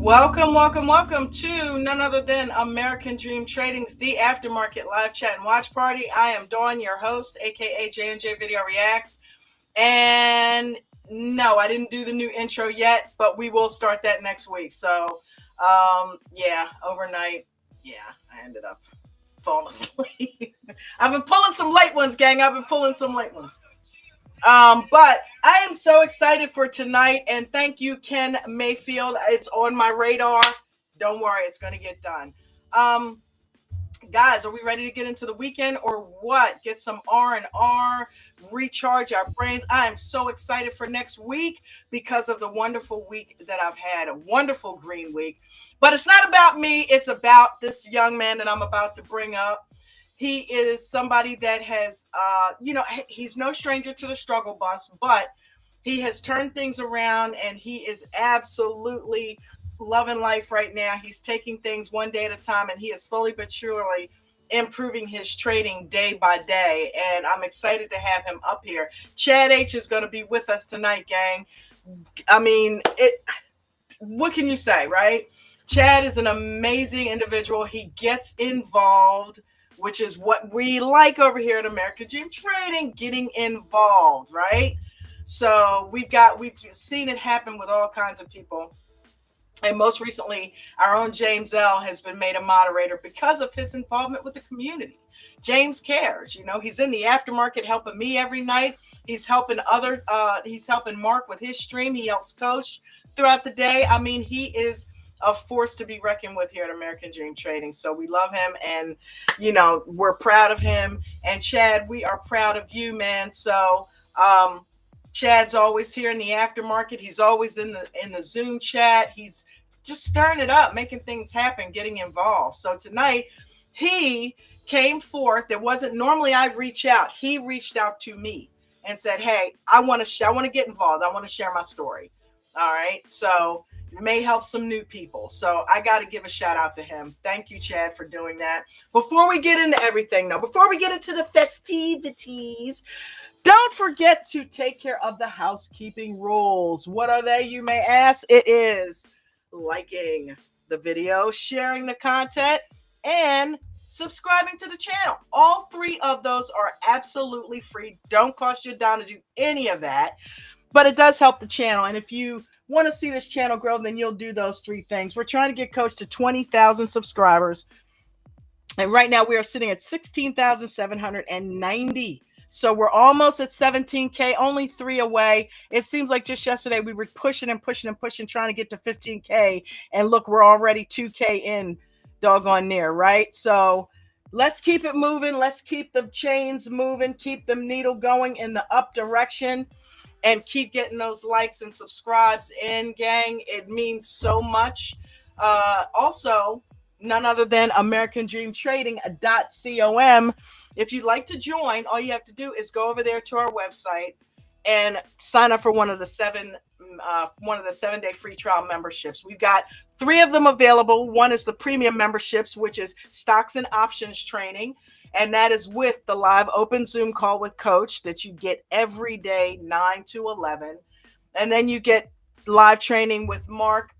Welcome to none other than American Dream Trading's The Aftermarket Live Chat and Watch Party. I am Dawn, your host, aka J&J Video Reacts. And no, I didn't do the new intro yet, but we will start that next week. So, overnight, I ended up falling asleep. I've been pulling some late ones, gang. But I am so excited for tonight, and thank you, Ken Mayfield. It's on my radar. Don't worry, it's going to get done. Guys, are we ready to get into the weekend or what? Get some R&R, recharge our brains. I am so excited for next week because of the wonderful week that I've had, a wonderful green week. But it's not about me. It's about this young man that I'm about to bring up. He is somebody that has, he's no stranger to the struggle bus, but he has turned things around and he is absolutely loving life right now. He's taking things one day at a time, and he is slowly but surely improving his trading day by day. And I'm excited to have him up here. Chad H is going to be with us tonight, gang. I mean, what can you say, right? Chad is an amazing individual. He gets involved, which is what we like over here at American Dream Trading, getting involved, right? So we've seen it happen with all kinds of people. And most recently, our own James L. has been made a moderator because of his involvement with the community. James cares, he's in the aftermarket helping me every night. He's helping he's helping Mark with his stream. He helps coach throughout the day. I mean, he is a force to be reckoned with here at American Dream Trading. So we love him, and, we're proud of him. And Chad, we are proud of you, man. So, Chad's always here in the aftermarket. He's always in the Zoom chat. He's just stirring it up, making things happen, getting involved. So tonight he came forth. It wasn't normally I reach out. He reached out to me and said, "Hey, I want to get involved. I want to share my story." All right. So it may help some new people. So I got to give a shout out to him. Thank you, Chad, for doing that. Before we get into everything, though, before we get into the festivities, don't forget to take care of the housekeeping rules. What are they, you may ask? It is liking the video, sharing the content, and subscribing to the channel. All three of those are absolutely free. Don't cost you a dime to do any of that, but it does help the channel. And if you want to see this channel grow, then you'll do those three things. We're trying to get Coach to 20,000 subscribers. And right now we are sitting at 16,790. So we're almost at 17K, only 3 away. It seems like just yesterday we were pushing, trying to get to 15K. And look, we're already 2K in, doggone near, right? So let's keep it moving. Let's keep the chains moving. Keep the needle going in the up direction. And keep getting those likes and subscribes in, gang. It means so much. Also, none other than AmericanDreamTrading.com. If you'd like to join, all you have to do is go over there to our website and sign up for one of the 7-day free trial memberships. We've got 3 of them available. One is the premium memberships, which is stocks and options training. And that is with the live open Zoom call with Coach that you get every day, 9 to 11. And then you get live training with Mark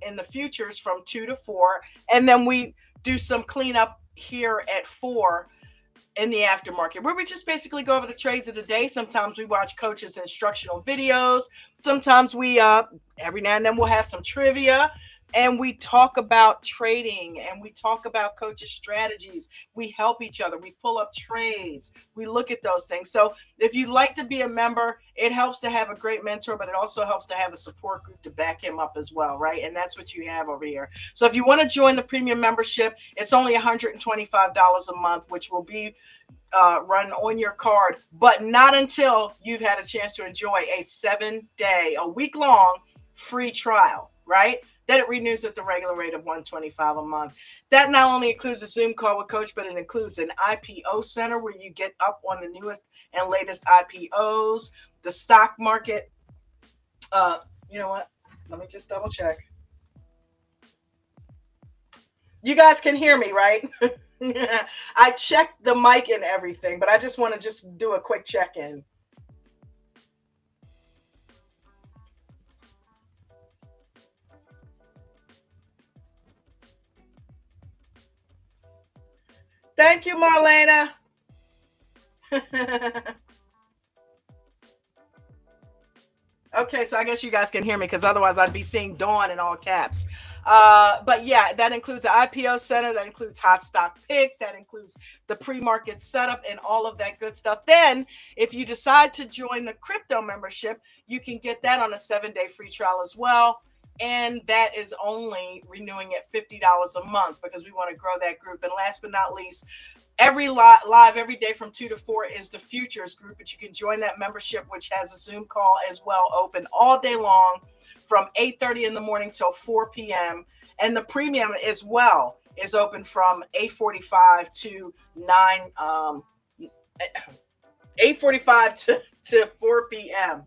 in the futures from 2 to 4. And then we do some cleanup here at 4 in the aftermarket, where we just basically go over the trades of the day. Sometimes we watch Coach's instructional videos. Sometimes we, every now and then we'll have some trivia. And we talk about trading, and we talk about Coach's strategies. We help each other. We pull up trades. We look at those things. So if you'd like to be a member, it helps to have a great mentor, but it also helps to have a support group to back him up as well, right? And that's what you have over here. So if you want to join the premium membership, it's only $125 a month, which will be run on your card, but not until you've had a chance to enjoy a 7-day, a week-long free trial, right? Then it renews at the regular rate of $125 a month. That not only includes a Zoom call with Coach, but it includes an IPO center where you get up on the newest and latest IPOs, the stock market. You know what? Let me just double check. You guys can hear me, right? I checked the mic and everything, but I just want to just do a quick check-in. Thank you, Marlena. Okay, so I guess you guys can hear me because otherwise I'd be seeing Dawn in all caps. But yeah, that includes the IPO center, that includes hot stock picks, that includes the pre-market setup and all of that good stuff. Then, if you decide to join the crypto membership, you can get that on a 7-day free trial as well. And that is only renewing at $50 a month because we want to grow that group. And last but not least, every live every day from 2 to 4 is the futures group, but you can join that membership, which has a Zoom call as well, open all day long from 8:30 in the morning till 4 p.m. And the premium as well is open from 8:45 to 8:45 to 4 p.m.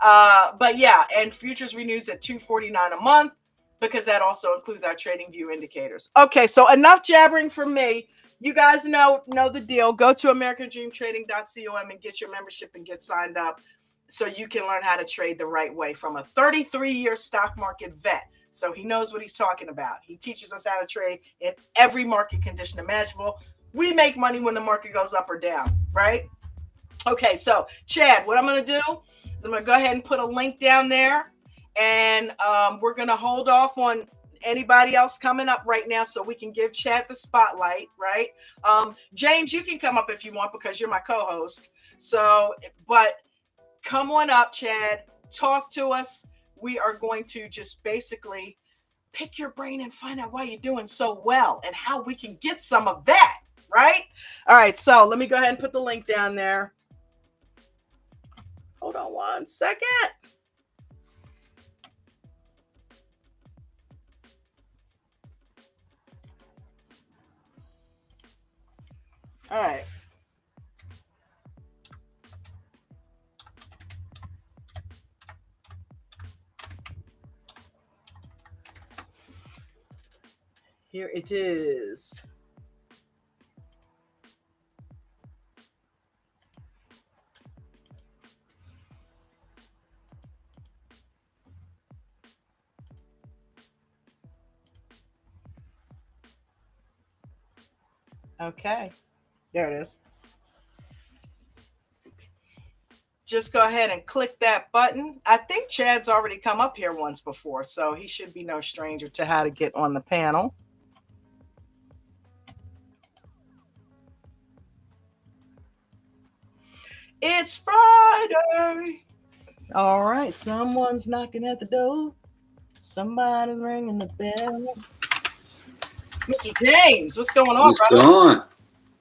But yeah, and futures renews at $249 a month because that also includes our trading view indicators. Okay, so enough jabbering from me. You guys know the deal. Go to americandreamtrading.com and get your membership and get signed up so you can learn how to trade the right way from a 33-year stock market vet. So he knows what he's talking about. He teaches us how to trade in every market condition imaginable. We make money when the market goes up or down, right? Okay, so Chad, what I'm going to do is I'm going to go ahead and put a link down there, and we're going to hold off on anybody else coming up right now so we can give Chad the spotlight, right? James, you can come up if you want because you're my co-host. So, but come on up, Chad. Talk to us. We are going to just basically pick your brain and find out why you're doing so well and how we can get some of that, right? All right, so let me go ahead and put the link down there. Hold on one second. All right. Here it is. Okay, there it is. Just go ahead and click that button. I think Chad's already come up here once before, so he should be no stranger to how to get on the panel. It's Friday. All right, someone's knocking at the door. Somebody's ringing the bell. Mr. James, what's going on, What's brother? going on?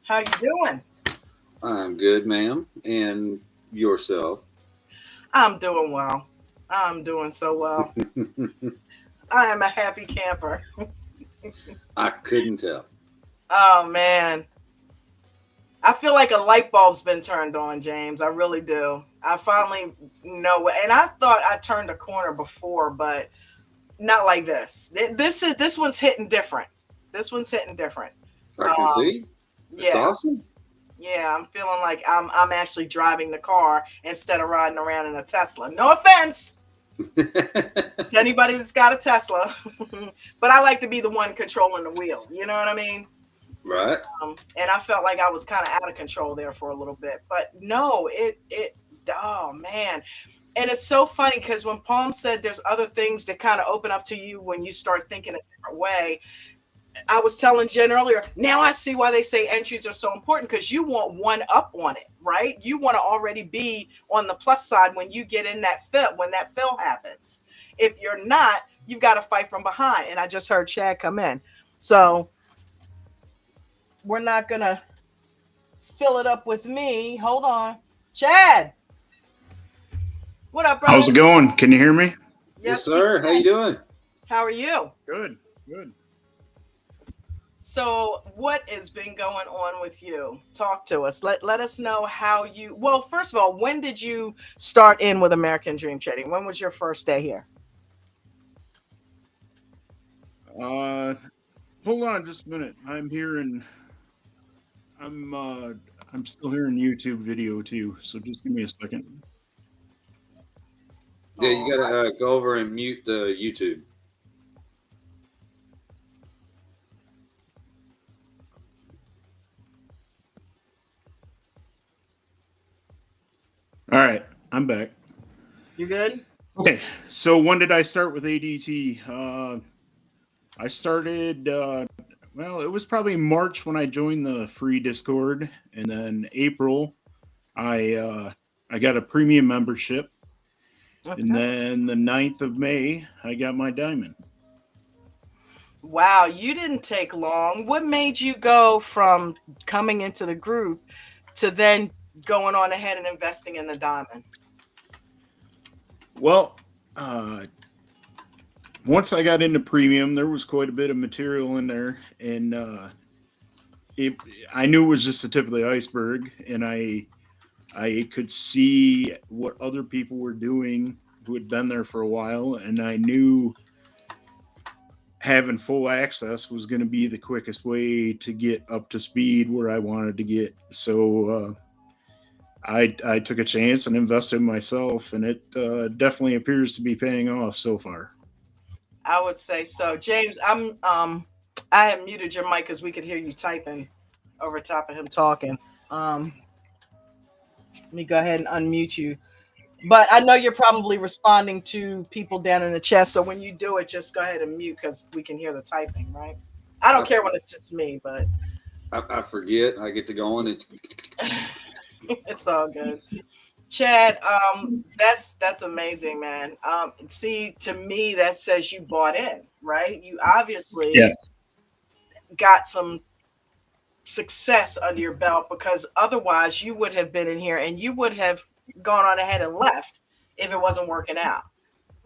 How you doing? I'm good, ma'am. And yourself? I'm doing well. I'm doing so well. I am a happy camper. I couldn't tell. Oh, man. I feel like a light bulb's been turned on, James. I really do. I finally know. And I thought I turned a corner before, but not like this. This one's hitting different. This one's hitting different. I can see. It's awesome. Yeah, I'm feeling like I'm actually driving the car instead of riding around in a Tesla. No offense to anybody that's got a Tesla, but I like to be the one controlling the wheel. You know what I mean? Right. And I felt like I was kind of out of control there for a little bit, but no, oh man. And it's so funny because when Palm said there's other things that kind of open up to you when you start thinking a different way, I was telling Jen earlier, now I see why they say entries are so important because you want one up on it, right? You want to already be on the plus side when you get in that fill, when that fill happens. If you're not, you've got to fight from behind. And I just heard Chad come in. So we're not going to fill it up with me. Hold on. Chad. What up, brother? How's it going? Can you hear me? Yes, sir. How you doing? How are you? Good. So what has been going on with you? Talk to us. Let us know how you, well, first of all, when did you start in with American Dream Trading? When was your first day here? Hold on just a minute. I'm still hearing YouTube video too, so just give me a second. Yeah, you gotta go over and mute the YouTube. All right, I'm back. You good? Okay, so when did I start with ADT? I started. Well, it was probably March when I joined the free Discord, and then April I got a premium membership, and Okay. then the 9th of May I got my diamond. Wow, you didn't take long. What made you go from coming into the group to then going on ahead and investing in the diamond? Well, uh, once I got into premium, there was quite a bit of material in there, and it, I knew it was just the tip of the iceberg, and I could see what other people were doing who had been there for a while, and I knew having full access was going to be the quickest way to get up to speed where I wanted to get. So I took a chance and invested in myself, and it definitely appears to be paying off so far. I would say so. James, I have muted your mic because we could hear you typing over top of him talking. Let me go ahead and unmute you. But I know you're probably responding to people down in the chat. So when you do it, just go ahead and mute because we can hear the typing, right? I don't I, care when it's just me, but I forget. I get to going. It's it's all good. Chad, that's amazing, man. See, to me, that says you bought in, right? You Yeah. obviously got some success under your belt because otherwise you would have been in here and you would have gone on ahead and left if it wasn't working out,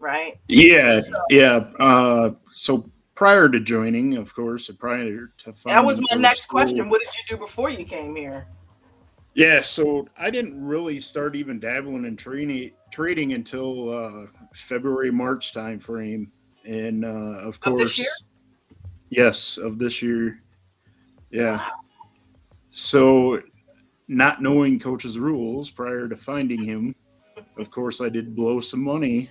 right? Yeah, So yeah. So prior to joining, of course, and prior to that was finding my Coach next School, question. What did you do before you came here? yeah. So I didn't really start even dabbling in trading until February March time frame, and of Of this year? course, yes, of this year. Yeah. Wow. So not knowing Coach's rules prior to finding him, of course, I did blow some money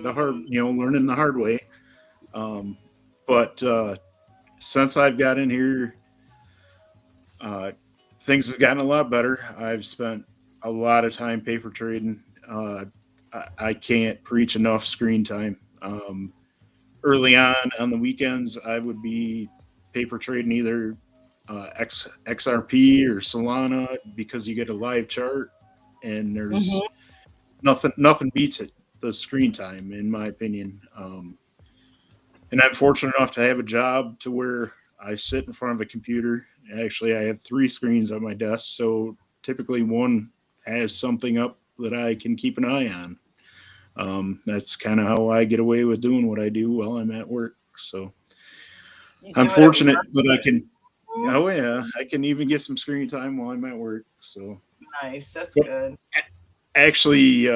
the hard, Hmm. learning the hard way. Um, but since I've got in here, uh, things have gotten a lot better. I've spent a lot of time paper trading. I can't preach enough screen time. Early on the weekends, I would be paper trading either XRP or Solana because you get a live chart, and there's Hmm. nothing beats it. The screen time, in my opinion. And I'm fortunate enough to have a job to where I sit in front of a computer. Actually, I have three screens on my desk, so typically one has something up that I can keep an eye on. That's kind of how I get away with doing what I do while I'm at work. So You I'm do it at work. fortunate that I can. Mhm. Oh yeah, I can even get some screen time while I'm at work. So, Nice. That's but good. actually,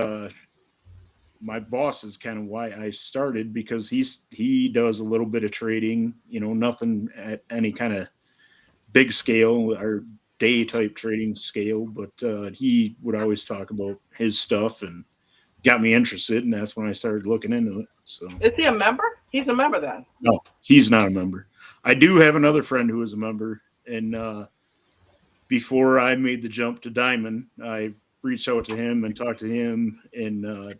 my boss is kind of why I started because he does a little bit of trading. Nothing at any kind of big scale or day type trading scale, but he would always talk about his stuff and got me interested, and that's when I started looking into it. So Is he a member? He's a member then. no, he's not a member. I do have another friend who is a member, and before I made the jump to Diamond, I reached out to him and talked to him, and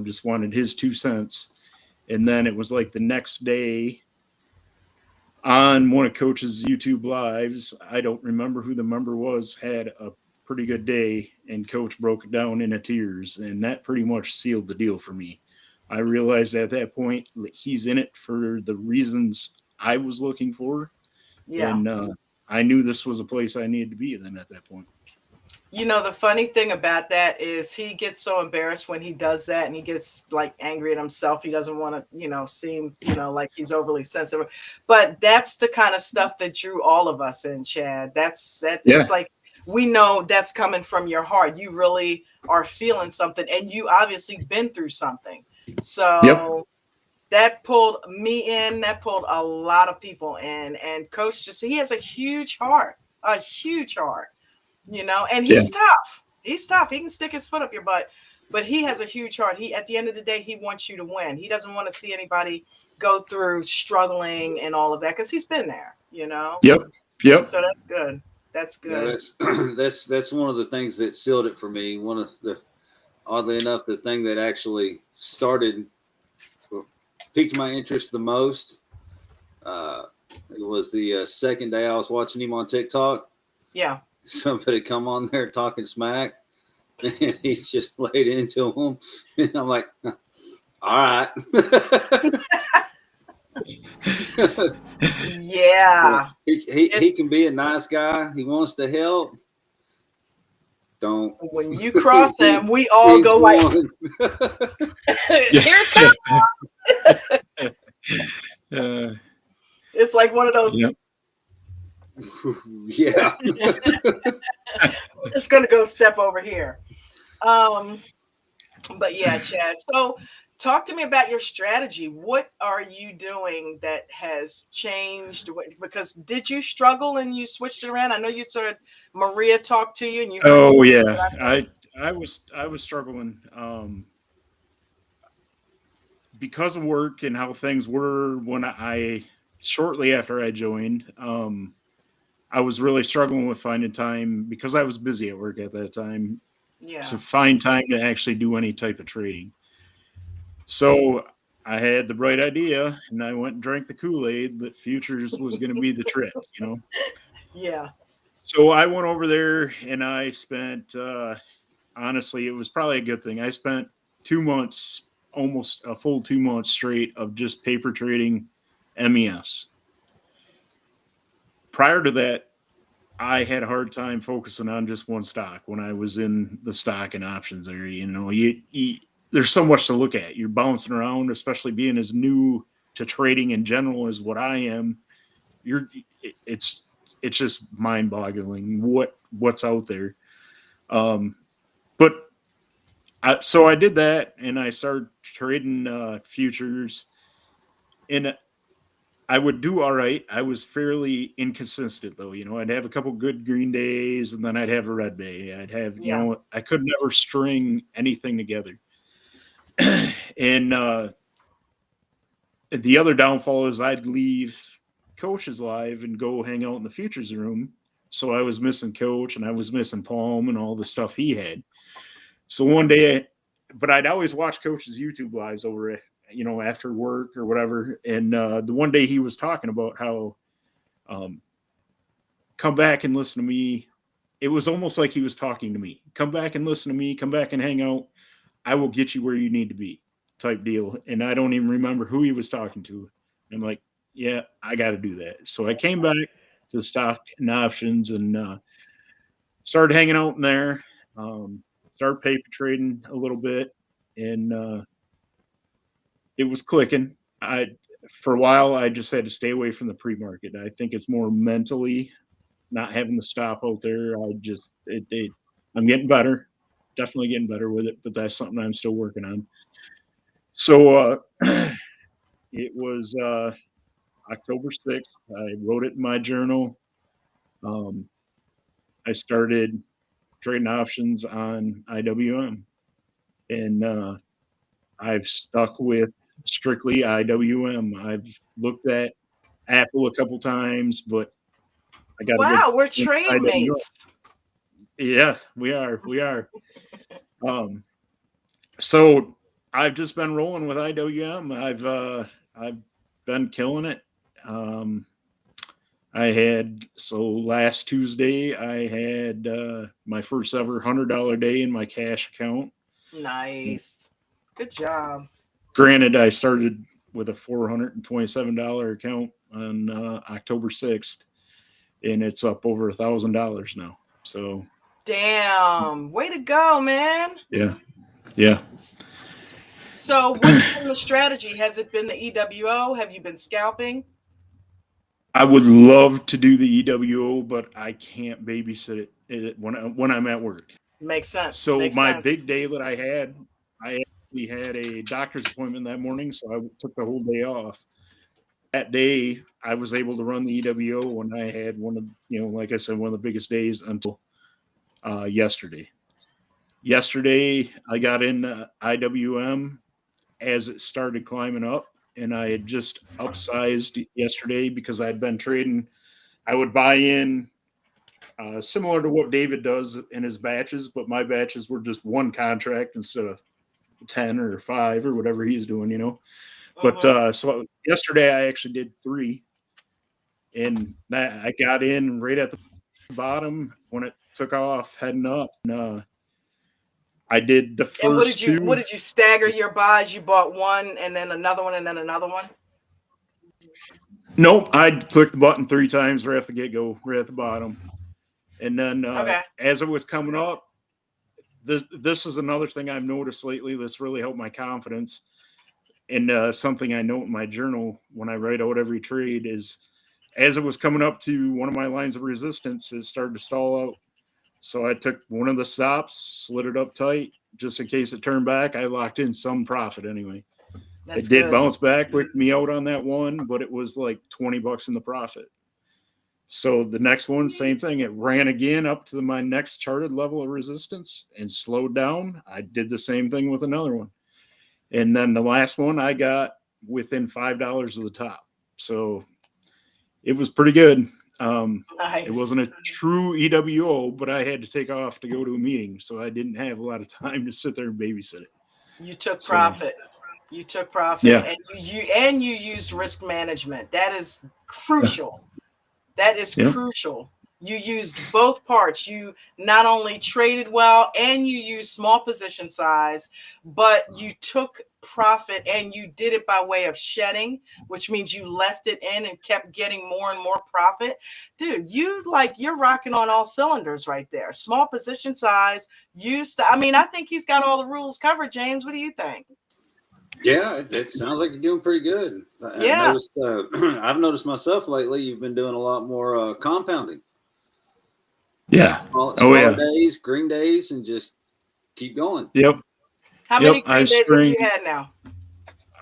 just wanted his 2 cents. And then it was like the next day on one of Coach's YouTube lives, I don't remember who the member was, had a pretty good day, and Coach broke it down into tears, and that pretty much sealed the deal for me. I realized at that point that he's in it for the reasons I was looking for, Yeah. and I knew this was a place I needed to be then at that point. You know, the funny thing about that is he gets so embarrassed when he does that and he gets like angry at himself. He doesn't want to, seem, like he's overly sensitive. But that's the kind of stuff that drew all of us in, Chad. It's Yeah. like we know that's coming from your heart. You really are feeling something and you obviously been through something. Yep. So that pulled me in, that pulled a lot of people in. And Coach he has a huge heart, and Yeah. he's tough. He's tough. He can stick his foot up your butt, but he has a huge heart. At the end of the day, he wants you to win. He doesn't want to see anybody go through struggling and all of that because he's been there. Yep. Yep. So that's good. That's yeah. good. That's that's one of the things that sealed it for me. One of the oddly enough, the thing that actually piqued my interest the most. It was the second day I was watching him on TikTok. Yeah. Somebody come on there talking smack, and he just played into him. And I'm like, all right. Yeah. He It's can be a nice guy. He wants to help. Don't. when you cross them, we all Each go like, one. here it comes. uh, It's like one of those. yep. Yeah. It's gonna go step over here. Um, but yeah, Chad. So talk to me about your strategy. What are you doing that has changed? Because did you struggle and you switched it around? I know you said Maria talked to you and you heard Oh something yeah, that I said. I was struggling because of work and how things were when I shortly after I joined. I was really struggling with finding time because I was busy at work at that time to Yeah. find time to actually do any type of trading. So I had the bright idea and I went and drank the Kool-Aid that futures was going to be the trick, you know. Yeah. So I went over there and I spent honestly, it was probably a good thing. I spent 2 months, almost a full 2 months straight of just paper trading MES. Prior to that, I had a hard time focusing on just one stock when I was in the stock and options area. You know, there's so much to look at. You're bouncing around, especially being as new to trading in general as what I am. You're it's it's just mind-boggling what's out there. Um, but so I did that, and I started trading futures, and I would do all right. I was fairly inconsistent though. You know, I'd have a couple good green days and then I'd have a red day. I'd have, Yeah. I could never string anything together. And the other downfall is I'd leave coaches live and go hang out in the futures room. So I was missing coach and I was missing Palm and all the stuff he had. So one day, but I'd always watch coach's YouTube lives over it, after work or whatever. And the one day he was talking about how, um, come back and listen to me. It was almost like he was talking to me. Come back and listen to me. Come back and hang out. I will get you where you need to be, type deal. And I don't even remember who he was talking to. I'm like, yeah, I got to do that. So I came back to the stock and options and started hanging out in there. Started paper trading a little bit, and it was clicking. I For a while I just had to stay away from the pre-market. I think it's more mentally not having the stop out there. I'm getting better, definitely getting better with it, but that's something I'm still working on. So it was October 6th. I wrote it in my journal. Um, I started trading options on IWM, and I've stuck with strictly IWM. I've looked at Apple a couple times, but I got a good Wow, we're with trade IWM. mates. Yes, we are. We are. Um, So I've just been rolling with IWM. I've been killing it. Um, I had last Tuesday I had my first ever $100 day in my cash account. Nice. Good job. Granted, I started with a $427 account on October 6th, and it's up over $1,000 now. So Damn. Way to go, man. yeah, yeah. So what's been the strategy? Has it been the EWO? Have you been scalping? I would love to do the EWO, but I can't babysit it when I'm at work. Makes sense. So Makes my sense. big day that I actually had a doctor's appointment that morning, so I took the whole day off. That day, I was able to run the EWO when I had like I said, one of the biggest days until yesterday. Yesterday, I got in IWM as it started climbing up, and I had just upsized yesterday because I'd been trading. I would buy in similar to what David does in his batches, but my batches were just one contract instead of 10 or 5 or whatever he's doing, you know. But so yesterday I actually did 3, and I got in right at the bottom when it took off heading up. And I did the And first 2. what did you stagger your buys? You bought one and then another one and then another one? Nope, I clicked the button 3 times right off the get-go, right at the bottom. And then as it was coming up, this is another thing I've noticed lately that's really helped my confidence. And something I note in my journal when I write out every trade is, as it was coming up to one of my lines of resistance, it started to stall out. So I took one of the stops, slid it up tight, just in case it turned back. I locked in some profit anyway. It did bounce back with me out on that one, but it was like $20 in the profit. So the next one, same thing. It ran again up to my next charted level of resistance and slowed down. I did the same thing with another one. And then the last one I got within $5 of the top. So it was pretty good. Nice. It wasn't a true EWO, but I had to take off to go to a meeting. So I didn't have a lot of time to sit there and babysit it. You took profit. You took profit, yeah. and you used risk management. That is crucial. That is crucial. You used both parts. You not only traded well and you used small position size, but you took profit and you did it by way of shedding, which means you left it in and kept getting more and more profit. Dude, you're rocking on all cylinders right there. Small position size. I think he's got all the rules covered. James, what do you think? Yeah, it sounds like you're doing pretty good. Yeah. I've noticed myself lately, you've been doing a lot more compounding. Yeah. Smaller days, green days, and just keep going. Yep. How many green days have you had now?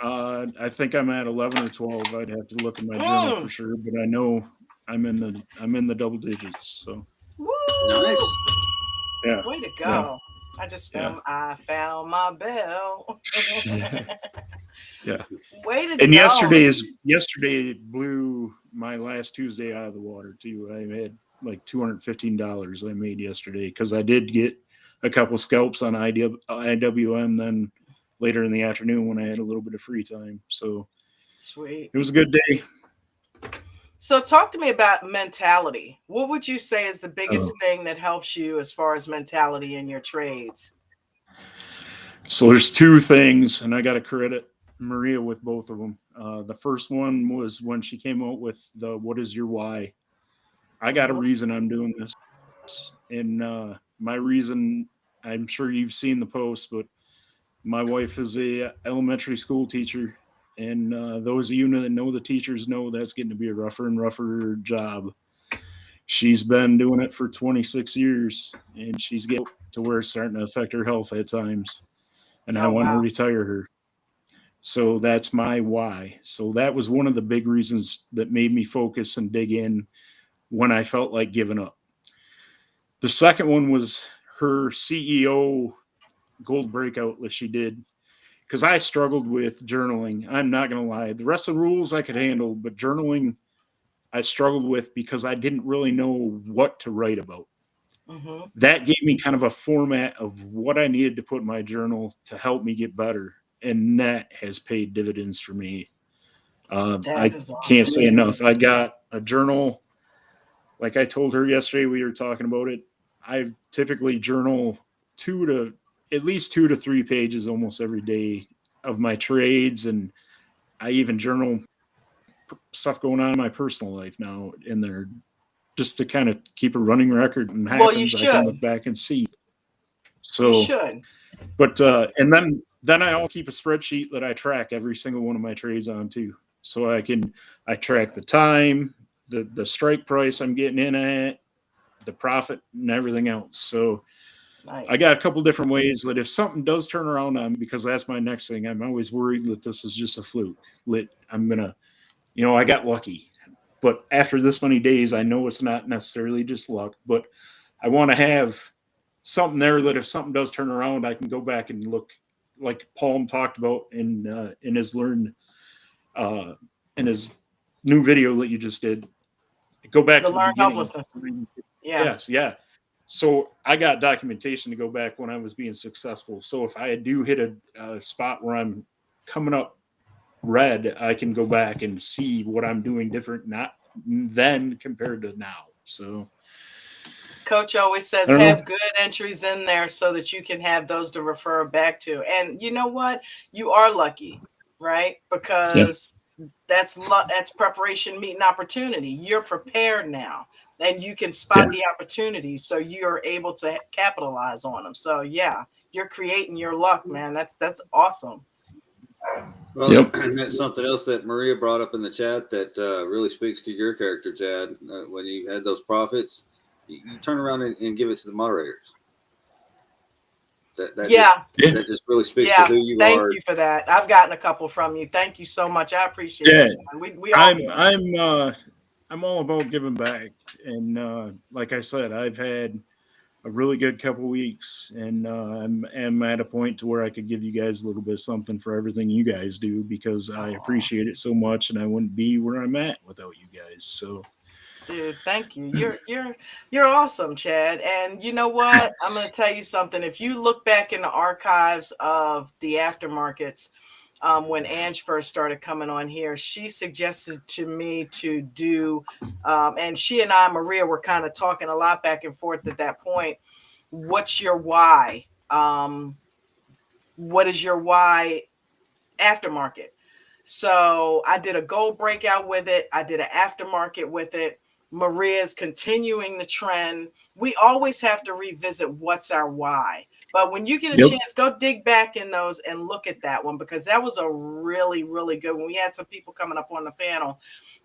I think I'm at 11 or 12. I'd have to look at my journal for sure, but I know I'm in the double digits. So Woo! Nice. Yeah. Way to go. Yeah. I found my bell. Yeah. Way to go. And yesterday blew my last Tuesday out of the water too. I had like $215 I made yesterday because I did get a couple scalps on IWM then later in the afternoon when I had a little bit of free time. So sweet. It was a good day. So talk to me about mentality. What would you say is the biggest thing that helps you as far as mentality in your trades? So there's 2 things, and I got to credit Maria with both of them. The first one was when she came out with the "What is your why?" I got a reason I'm doing this, and my reason, I'm sure you've seen the post, but my wife is a elementary school teacher. And those of you that know the teachers know that's getting to be a rougher and rougher job. She's been doing it for 26 years, and she's getting to where it's starting to affect her health at times. And I want to retire her. So that's my why. So that was one of the big reasons that made me focus and dig in when I felt like giving up. The second one was her CEO gold breakout that she did. Because I struggled with journaling. I'm not going to lie. The rest of the rules I could handle, but journaling I struggled with because I didn't really know what to write about. Mm-hmm. That gave me kind of a format of what I needed to put in my journal to help me get better. And that has paid dividends for me. I can't say enough. I got a journal. Like I told her yesterday, we were talking about it. I typically journal at least 2 to 3 pages almost every day of my trades. And I even journal stuff going on in my personal life now in there just to kind of keep a running record and happens. I can look back and see. So you should. But, and then I all keep a spreadsheet that I track every single one of my trades on too. So I track the time, the strike price I'm getting in at, the profit and everything else. So nice. I got a couple different ways that if something does turn around on, because that's my next thing, I'm always worried that this is just a fluke. I'm going to, I got lucky. But after this many days, I know it's not necessarily just luck, but I want to have something there that if something does turn around, I can go back and look like Paul talked about in his in his new video that you just did. Go back to the beginning. Yeah. Yes, yeah. So I got documentation to go back when I was being successful. So if I do hit a spot where I'm coming up red, I can go back and see what I'm doing different not then compared to now. So Coach always I says don't know. have good entries in there so that you can have those to refer back to. And you know what? You are lucky, right? Yeah. Because that's preparation meeting opportunity. You're prepared now and you can spot Yeah. the opportunities so you're able to capitalize on them. So yeah, you're creating your luck, man. That's awesome. Well, Yep. and that's something else that Maria brought up in the chat that really speaks to your character, Chad. When you had those profits, you turn around and give it to the moderators. That just Yeah. Yeah. that just really speaks to Yeah. who you Thank are. you for that. I've gotten a couple from you. Thank you so much. I appreciate Yeah. you. We all do. I'm all about giving back. And like I said, I've had a really good couple weeks, and am at a point to where I could give you guys a little bit of something for everything you guys do because I appreciate it so much, and I wouldn't be where I'm at without you guys. So, Dude, thank you. You're awesome, Chad. And you know what? I'm going to tell you something. If you look back in the archives of the aftermarkets, when Ange first started coming on here, she suggested to me to do, and she and I, Maria, were kind of talking a lot back and forth at that point. What's your why? What is your why aftermarket? So I did a gold breakout with it. I did an aftermarket with it. Maria's continuing the trend. We always have to revisit what's our why. But when you get a yep. chance, go dig back in those and look at that one because that was a really, really good one. We had some people coming up on the panel,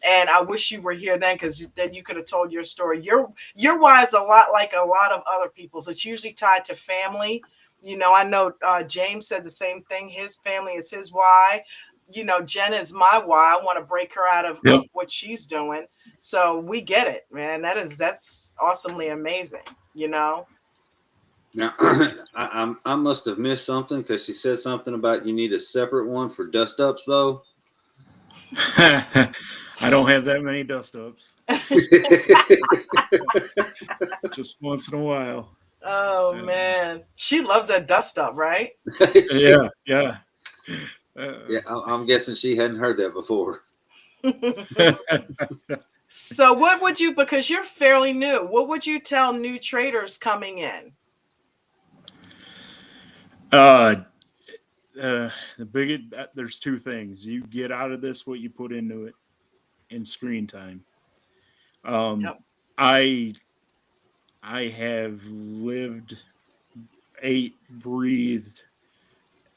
and I wish you were here then because then you could have told your story. Your why is a lot like a lot of other people's. It's usually tied to family. You know, I know James said the same thing. His family is his why. You know, Jen is my why. I want to break her out of Yep. what she's doing. So we get it, man. That's awesomely amazing, you know? Now, I must have missed something because she said something about you need a separate one for dust ups, though. I don't have that many dust ups. Just once in a while. Oh man. She loves that dust up, right? Yeah. Yeah. Yeah, I'm guessing she hadn't heard that before. So what would you, because you're fairly new, what would you tell new traders coming in? The biggest there's two things you get out of this: what you put into it, and screen time. Um, Yep. I I have lived, ate, breathed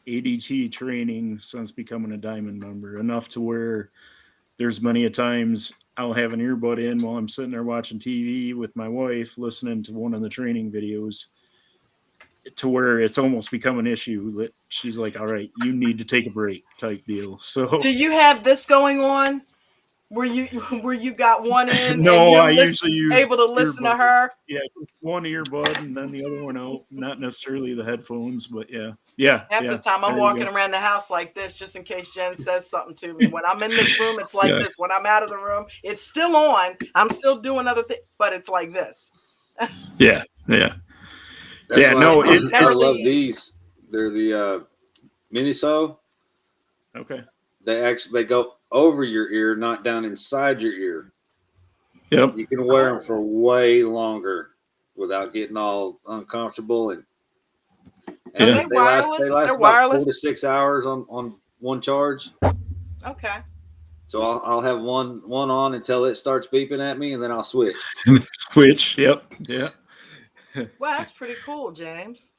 ADT training since becoming a diamond member, enough to where there's many a times I'll have an earbud in while I'm sitting there watching TV with my wife, listening to one of the training videos, to where it's almost become an issue that she's like, "All right, you need to take a break," type deal. So, Do you have this going on where you got one in and no, you're I usually use able to listen to earbud. her? Yeah, one earbud and then the other one out. Not necessarily the headphones, but yeah, yeah, Half the yeah. time I'm There you walking go. around the house like this just in case Jen says something to me. When I'm in this room, it's like Yeah, this. When I'm out of the room, it's still on. I'm still doing other things, but it's like this. yeah, yeah, That's yeah. why No, it I Never love leaves. these. They're the Miniso. okay. They go over your ear, not down inside your ear. Yep. You can wear them Oh, for way longer without getting all uncomfortable, and are Yeah. they they wireless? They're last about four wireless. to 6 hours on one charge. Okay. So I'll have one on until it starts beeping at me, and then I'll switch. Switch. Yep. Yeah. Well, that's pretty cool, James.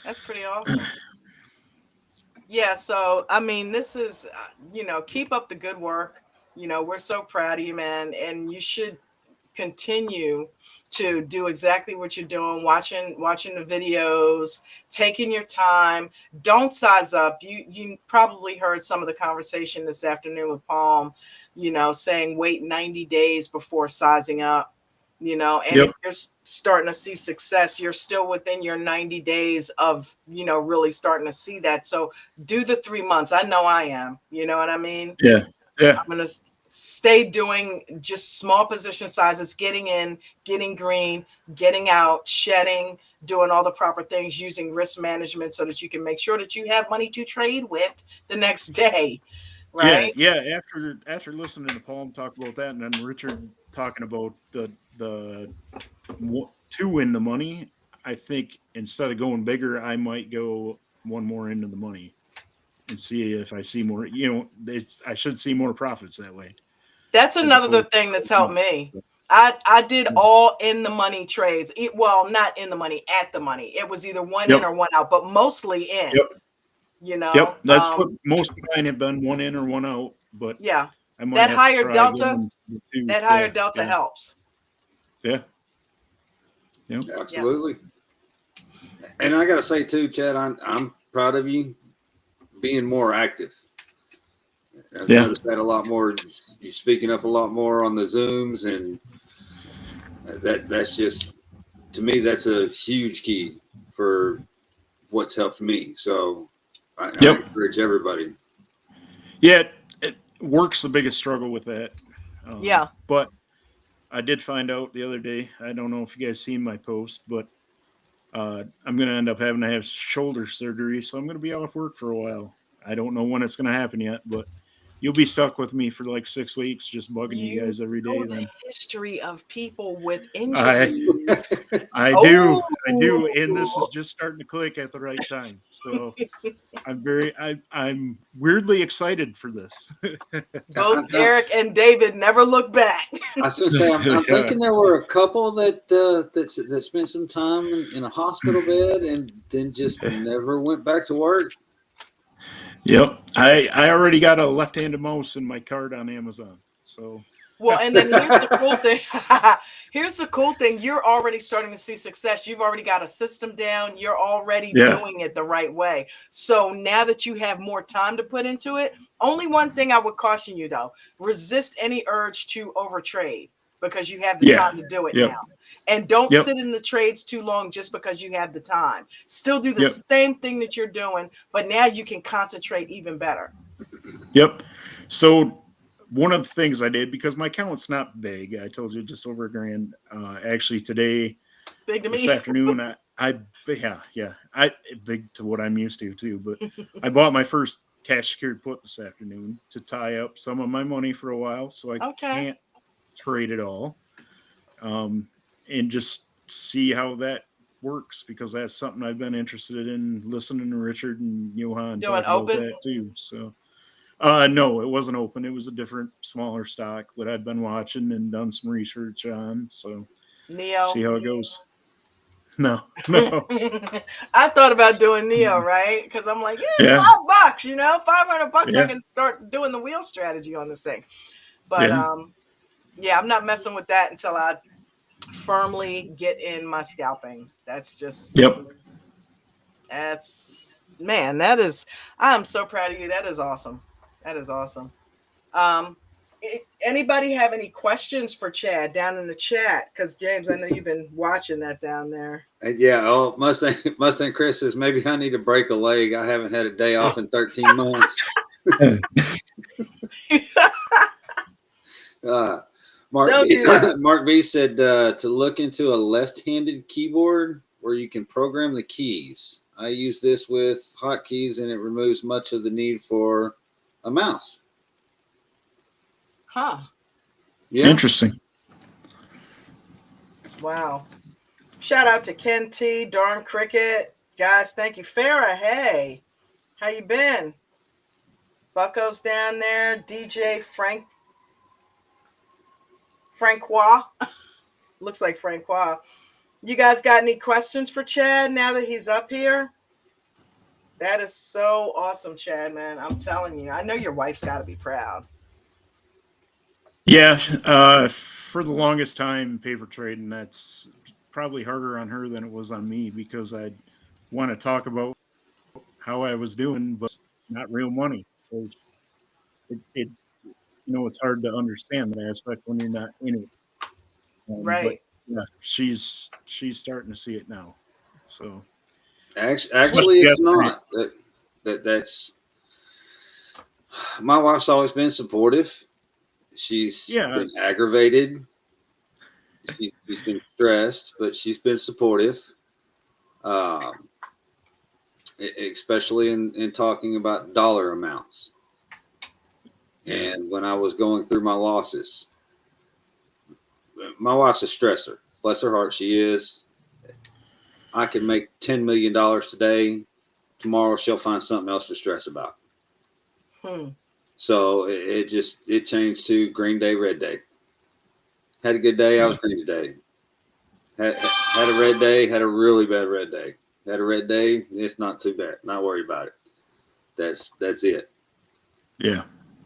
That's pretty awesome. Yeah, so I mean, this is, keep up the good work. You know, we're so proud of you, man, and you should continue to do exactly what you're doing, watching the videos, taking your time. Don't size up. You probably heard some of the conversation this afternoon with Palm, saying wait 90 days before sizing up. And if Yep. you're starting to see success, you're still within your 90 days of really starting to see that. So do the 3 months. I know I am. You know what I mean? Yeah. Yeah. I'm gonna stay doing just small position sizes, getting in, getting green, getting out, shedding, doing all the proper things, using risk management so that you can make sure that you have money to trade with the next day. Yeah, Right? yeah. After listening to Paul talk about that, and then Richard talking about the two in the money, I think instead of going bigger, I might go one more into the money and see if I see more. I should see more profits that way That's as another opposed. thing that's helped me. I did all in the money trades. Well, not in the money, at the money. It was either one in Yep. or one out, but mostly in. Yep. You know, Yep. That's what most of mine have been, one in or one out. But yeah, I might that have to higher try delta, going with two. that higher Yeah. delta Yeah. helps. Yeah. Yep. Absolutely. And I got to say too, Chad, I'm proud of you being more active. I've noticed that a lot more. You're speaking up a lot more on the Zooms, and that's just, to me, that's a huge key for what's helped me. So I encourage everybody. Yeah, work's the biggest struggle with that. Yeah. But I did find out the other day, I don't know if you guys seen my post, but I'm going to end up having to have shoulder surgery. So I'm going to be off work for a while. I don't know when it's going to happen yet, but you'll be stuck with me for like 6 weeks, just bugging you guys every day. know Then the history of people with I injuries. I do, and this is just starting to click at the right time. So I'm weirdly excited for this. Both Eric and David never look back. I was going to say, I'm thinking there were a couple that spent some time in a hospital bed and then just never went back to work. Yep, I already got a left-handed mouse in my cart on Amazon. So Well, and then here's the cool thing. Here's the cool thing. You're already starting to see success. You've already got a system down. You're already doing it the right way. So now that you have more time to put into it, only one thing I would caution you though, resist any urge to overtrade because you have the time to do it now. And don't sit in the trades too long just because you have the time. Still do the same thing that you're doing, but now you can concentrate even better. Yep. So one of the things I did, because my account's not big, I told you just over $1,000. Actually, today, big to this me. afternoon, I big to what I'm used to too. But I bought my first cash secured put this afternoon to tie up some of my money for a while, so I can't trade it all, and just see how that works, because that's something I've been interested in, listening to Richard and Johan talk about that too. So. No, it wasn't open. It was a different, smaller stock that I'd been watching and done some research on. So, Neo. See how it goes. No. I thought about doing Neo, right? Because I'm like, it's $5, $500. I can start doing the wheel strategy on this thing. But I'm not messing with that until I firmly get in my scalping. That's just I'm so proud of you. That is awesome. That is awesome. Anybody have any questions for Chad down in the chat? Because James, I know you've been watching that down there. Yeah. Oh, Mustang Chris says maybe I need to break a leg. I haven't had a day off in 13 months. Mark B said to look into a left-handed keyboard where you can program the keys. I use this with hotkeys, and it removes much of the need for a mouse. Huh. Yeah. Interesting. Wow. Shout out to Ken T, Darn Cricket. Guys, thank you. Farrah, hey. How you been? Bucko's down there. DJ Francois. Looks like Francois. You guys got any questions for Chad now that he's up here? That is so awesome, Chad, man. I'm telling you. I know your wife's got to be proud. Yeah. For the longest time, paper trading, that's probably harder on her than it was on me, because I want to talk about how I was doing, but not real money. So it's hard to understand that aspect when you're not in it. Right. But yeah, she's starting to see it now. So actually, it's not. That's my wife's always been supportive, She's Yeah. been aggravated. She's been stressed, but she's been supportive, um, especially in talking about dollar amounts. Yeah. And when I was going through my losses, my wife's a stressor. Bless her heart, she is. I can make $10 million today. Tomorrow she'll find something else to stress about. So it changed to green day, red day. Had a good day, I was green today. Had a red day, had a really bad red day. Had a red day, it's not too bad. Not worry about it. That's it. Yeah.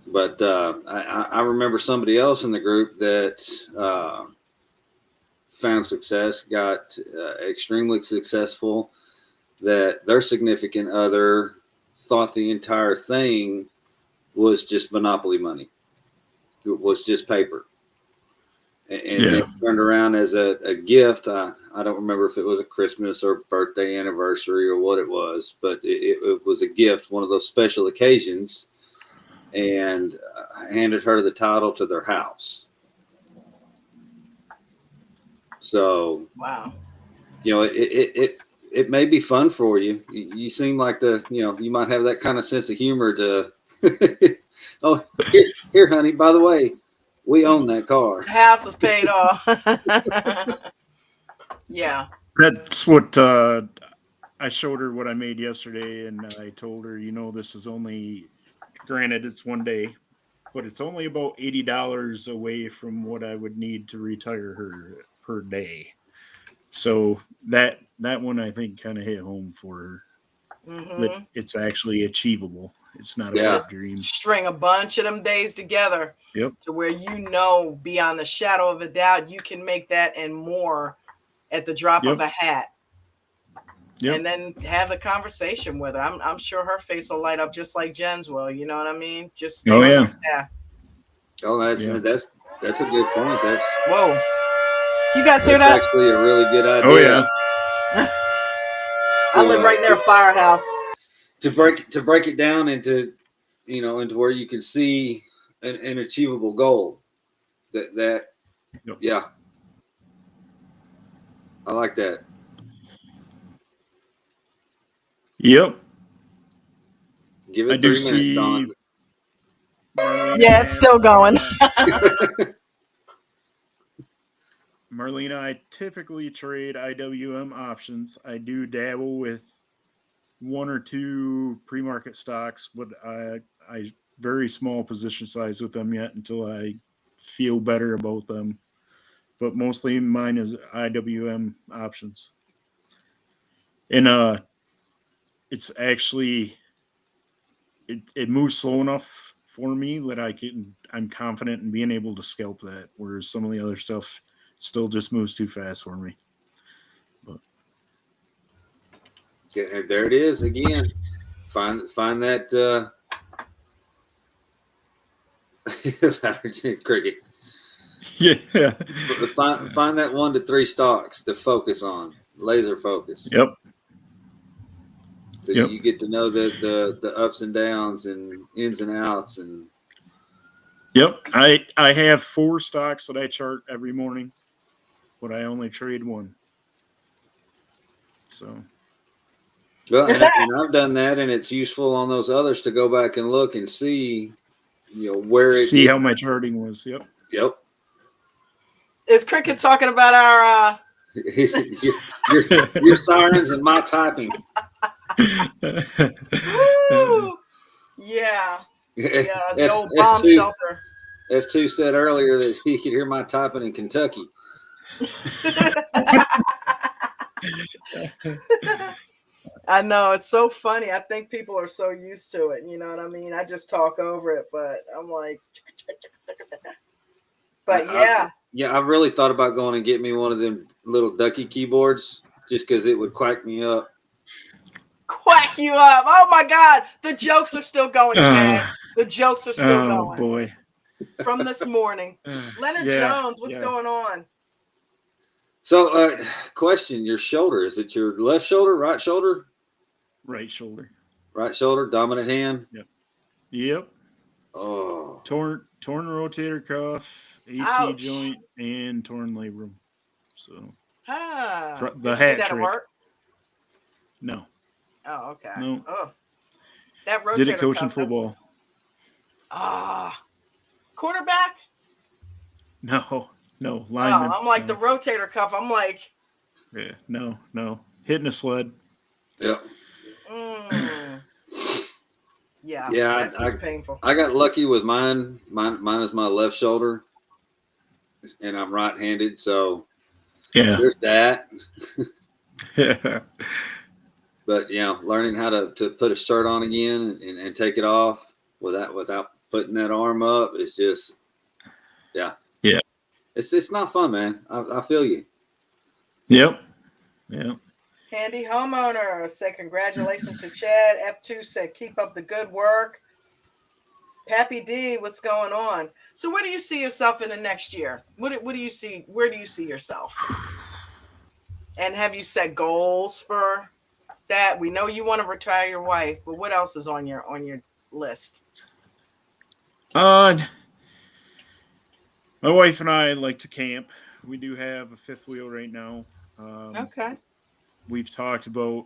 But I remember somebody else in the group that found success, got extremely successful, that their significant other thought the entire thing was just monopoly money. It was just paper. And they turned around as a gift. I don't remember if it was a Christmas or birthday anniversary or what it was, but it was a gift, one of those special occasions, and handed her the title to their house. So, wow. It may be fun for you. You seem like you might have that kind of sense of humor to, oh, here, honey, by the way, we own that car. The house is paid off. Yeah. That's what I showed her what I made yesterday, and I told her, this is only, granted, it's one day, but it's only about $80 away from what I would need to retire her per day. So that one I think kind of hit home for her. That it's actually achievable. It's not a bad dream. String a bunch of them days together. Yep. To where beyond the shadow of a doubt, you can make that and more at the drop of a hat. Yep. And then have a conversation with her. I'm sure her face will light up just like Jen's will. You know what I mean? Just stay yeah. Oh, that's a good point. That's whoa. You guys hear that? Actually, a really good idea. Oh yeah. I live right near a firehouse. To break it down into where you can see an achievable goal. That yep. Yeah. I like that. Yep. Give it 3 minutes, Don. Yeah, it's still going. Marlena, I typically trade IWM options. I do dabble with one or two pre-market stocks, but I very small position size with them yet until I feel better about them. But mostly mine is IWM options. And it's actually it moves slow enough for me that I'm confident in being able to scalp that, whereas some of the other stuff still just moves too fast for me. But yeah, there it is again. Find that cricket. Yeah. Find that 1 to 3 stocks to focus on. Laser focus. Yep. So you get to know the ups and downs and ins and outs and. Yep. I have 4 stocks that I chart every morning, but I only trade one. So. Well, and I've done that, and it's useful on those others to go back and look and see, where it see how my charting was. Yep. Yep. Is Cricket talking about our your sirens and my typing? Woo! Yeah. Yeah, the old bomb shelter. F2 said earlier that he could hear my typing in Kentucky. I know, it's so funny. I think people are so used to it. You know what I mean? I just talk over it, but I'm like, but yeah. I've really thought about going and get me one of them little ducky keyboards just because it would quack me up. Quack you up. Oh my God. The jokes are still going, Chad. The jokes are still going. Oh boy. From this morning. Leonard Jones, what's going on? So, question, your shoulder, is it your left shoulder, right shoulder? Right shoulder. Right shoulder, dominant hand? Yep. Oh, Torn rotator cuff, AC Ouch. joint, and torn labrum. So the Did you do hat that at trick. work? No, Oh, okay. no. Oh, that Did it rotator coaching cuff, that's football? quarterback? No, no. Oh, Lineman. I'm like the No. rotator cuff. I'm like, Yeah, no. Hitting a sled. yeah. mm, yeah, Yeah, that's just painful. I got lucky with mine. Mine is my left shoulder, and I'm right-handed, so Yeah. there's that. Yeah. But learning how to put a shirt on again and take it off without putting that arm up is just yeah. Yeah. It's not fun, man. I feel you. Yep. Yep. Handy homeowner said, congratulations to Chad. F2 said, keep up the good work. Happy D, what's going on? So where do you see yourself in the next year? What do you see? Where do you see yourself? And have you set goals for that? We know you want to retire your wife, but what else is on your list? Uh, my wife and I like to camp. We do have a fifth wheel right now. Okay. We've talked about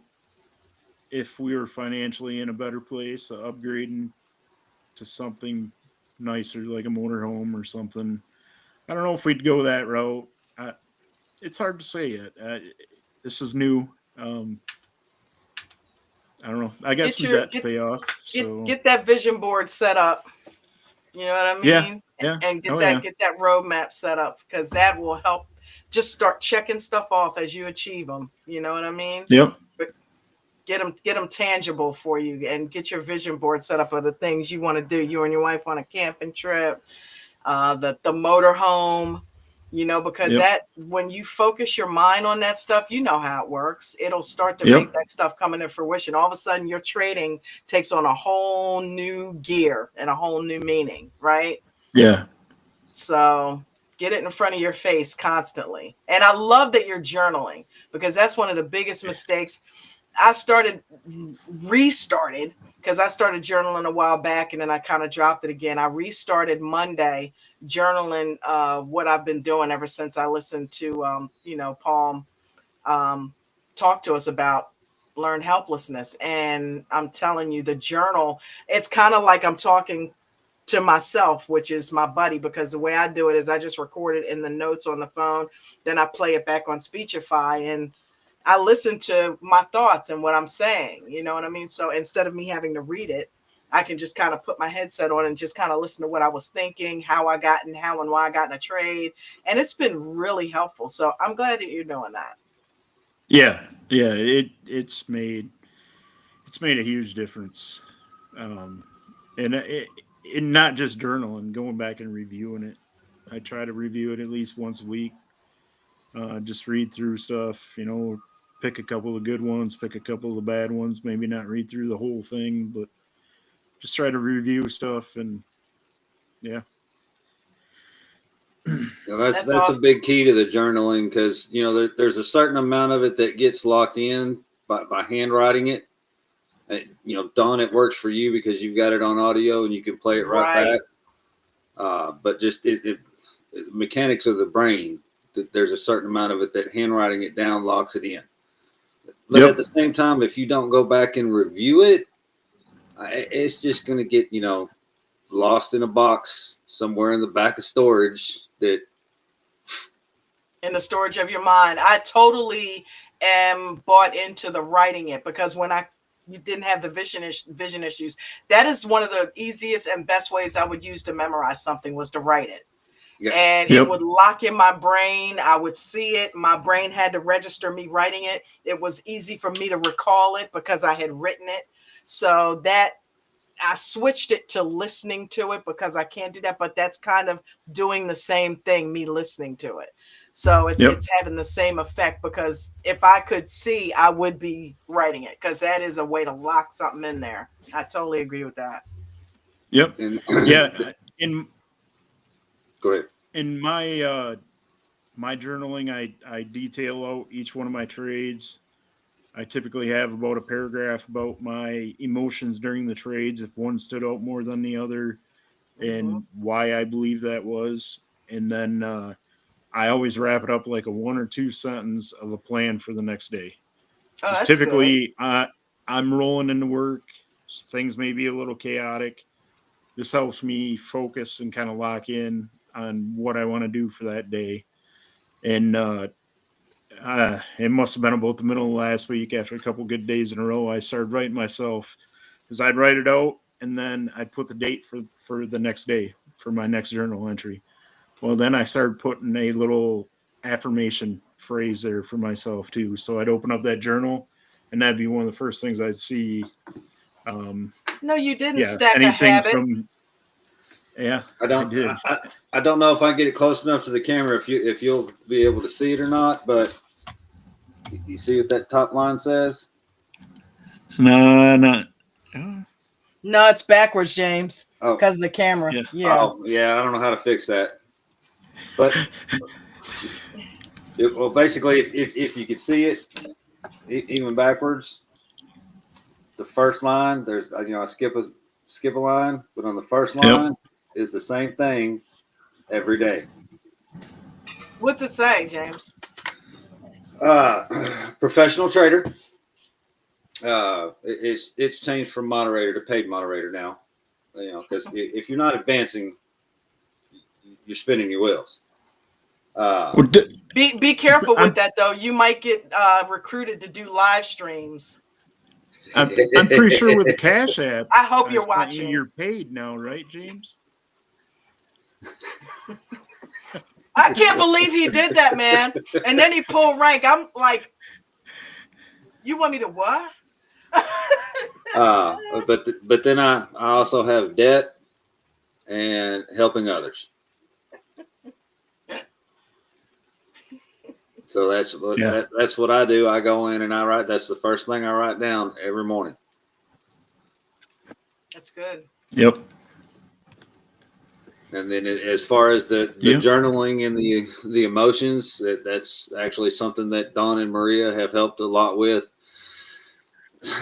if we were financially in a better place, upgrading to something nicer like a motorhome or something. I don't know if we'd go that route. It's hard to say yet. This is new. I don't know. I got Get some your debt to pay off. So get that vision board set up. You know what I yeah, mean? yeah. And Oh yeah. get that roadmap set up, because that will help just start checking stuff off as you achieve them. You know what I mean? Yep. But get them tangible for you, and get your vision board set up of the things you want to do. You and your wife on a camping trip, the motor home, because Yep. that, when you focus your mind on that stuff, you know how it works. It'll start to Yep. make that stuff come into fruition. All of a sudden your trading takes on a whole new gear and a whole new meaning, right? Yeah. So get it in front of your face constantly. And I love that you're journaling, because that's one of the biggest mistakes. I restarted, because I started journaling a while back and then I kind of dropped it again. I restarted Monday journaling what I've been doing ever since I listened to, Paul talk to us about learned helplessness. And I'm telling you, the journal, it's kind of like I'm talking to myself, which is my buddy, because the way I do it is I just record it in the notes on the phone, then I play it back on Speechify, and I listen to my thoughts and what I'm saying. You know what I mean? So instead of me having to read it, I can just kind of put my headset on and just kind of listen to what I was thinking, how and why I got in a trade. And it's been really helpful. So I'm glad that you're doing that. Yeah. Yeah. It's made a huge difference. And not just journaling, going back and reviewing it. I try to review it at least once a week. Just read through stuff, pick a couple of good ones, pick a couple of the bad ones, maybe not read through the whole thing, but just try to review stuff. And yeah. That's That's a awesome. big key to the journaling, because there's a certain amount of it that gets locked in by handwriting it. Dawn, it works for you because you've got it on audio and you can play it right Right. back. But just mechanics of the brain, there's a certain amount of it that handwriting it down locks it in. But at the same time, if you don't go back and review it, it's just going to get lost in a box somewhere in the back of storage. That In the storage of your mind. I totally am bought into the writing it, because when you didn't have the vision issues, that is one of the easiest and best ways I would use to memorize something, was to write it. yeah, And it would lock in my brain. I would see it. My brain had to register me writing it. It was easy for me to recall it because I had written it. So that I switched it to listening to it, because I can't do that, but that's kind of doing the same thing, me listening to it. So it's having the same effect, because if I could see, I would be writing it, because that is a way to lock something in there. I totally agree with that. Yep. and Yeah. In go ahead. my journaling, I detail out each one of my trades. I typically have about a paragraph about my emotions during the trades, if one stood out more than the other, and why I believe that was. And then I always wrap it up like a 1 or 2 sentence of a plan for the next day. Oh, Because that's good. typically I'm rolling into work. Things may be a little chaotic. This helps me focus and kind of lock in on what I want to do for that day. And it must have been about the middle of last week, after a couple good days in a row, I started writing myself, because I'd write it out and then I'd put the date for the next day for my next journal entry. Well, then I started putting a little affirmation phrase there for myself too. So I'd open up that journal and that'd be one of the first things I'd see. No, you didn't Yeah, stack a anything habit. from, yeah, I did. I don't know if I get it close enough to the camera if you'll be able to see it or not, but you see what that top line says? No, not. No, it's backwards, James, Oh, because of the camera. Yeah. Yeah. oh, yeah. I don't know how to fix that, but well, basically, if you could see it, even backwards, the first line there's I skip a line, but on the first line is the same thing every day. What's it say, James? Professional trader. It's changed from moderator to paid moderator now. Because if you're not advancing, you're spinning your wheels. Be careful with that though. You might get recruited to do live streams. I'm pretty sure with the Cash App, I hope you're watching. You're paid now, right, James? I can't believe he did that, man. And then he pulled rank. I'm like, you want me to what? But then I also have debt and helping others. So that's what I do. I go in and I write. That's the first thing I write down every morning. That's good. Yep. And then as far as the journaling and the emotions, that's actually something that Dawn and Maria have helped a lot with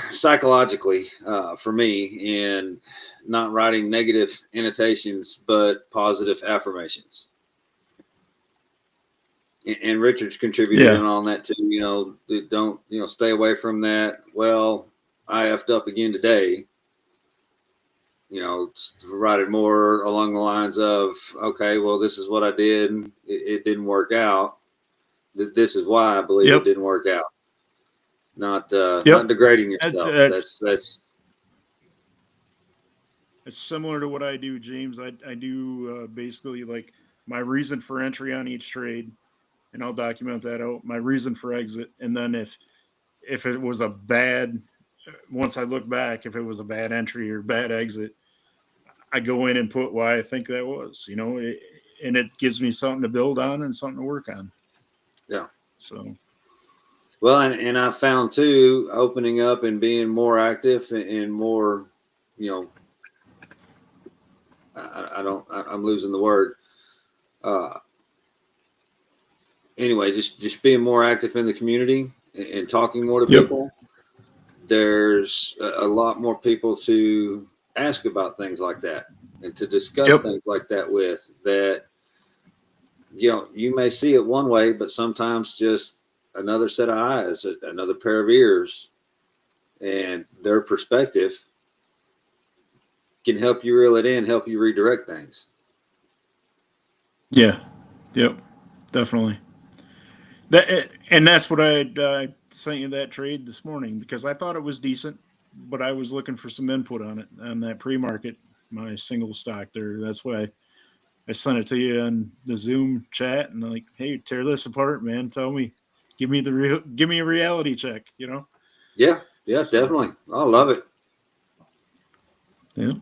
psychologically for me, in not writing negative annotations but positive affirmations. And Richard's contributed on that too. Don't stay away from that. Well, I effed up again today. Write it more along the lines of, okay, well, this is what I did. It didn't work out. This is why I believe it didn't work out. Not degrading yourself. That's it's similar to what I do, James. I do basically like my reason for entry on each trade, and I'll document that out. My reason for exit, and then if it was a bad, once I look back, if it was a bad entry or bad exit, I go in and put why I think that was, and it gives me something to build on and something to work on. Yeah. So. Well, and I found too, opening up and being more active and more, I'm losing the word. Anyway, just being more active in the community and talking more to people. There's a lot more people to ask about things like that and to discuss things like that with. That you may see it one way, but sometimes just another set of eyes, another pair of ears, and their perspective can help you reel it in, help you redirect things. Yeah. Yep. Definitely. That's what I sent you that trade this morning, because I thought it was decent, but I was looking for some input on it on that pre-market, my single stock there. That's why I sent it to you on the Zoom chat, and like, hey, tear this apart, man. Tell me, give me a reality check, Yeah, definitely. I love it. Yeah.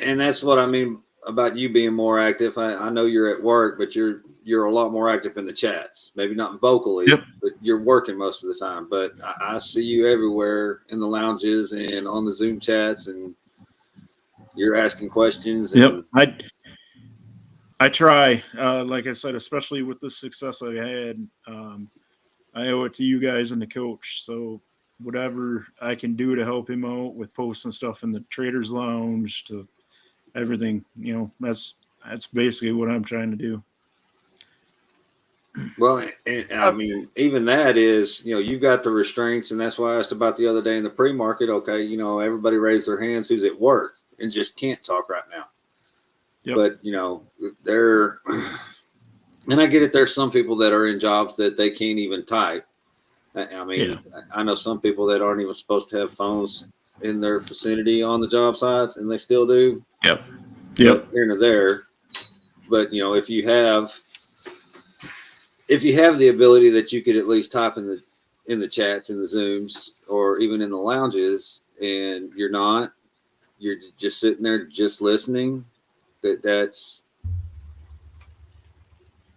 And that's what I mean about you being more active. I know you're at work, but you're a lot more active in the chats. Maybe not vocally, but you're working most of the time. But I see you everywhere in the lounges and on the Zoom chats, and you're asking questions. And I try, like I said, especially with the success I had. I owe it to you guys and the coach. So whatever I can do to help him out with posting stuff in the Traders Lounge, to everything. That's basically what I'm trying to do. Well, and I mean, even that is, you've got the restraints, and that's why I asked about the other day in the pre-market. Okay, everybody raised their hands who's at work and just can't talk right now. Yep. But they're, and I get it. There's some people that are in jobs that they can't even type. I mean, I know some people that aren't even supposed to have phones in their vicinity on the job sites, and they still do. Yep. But here and there. But if you have the ability that you could at least type in the chats, in the Zooms, or even in the lounges, and you're just sitting there just listening, it's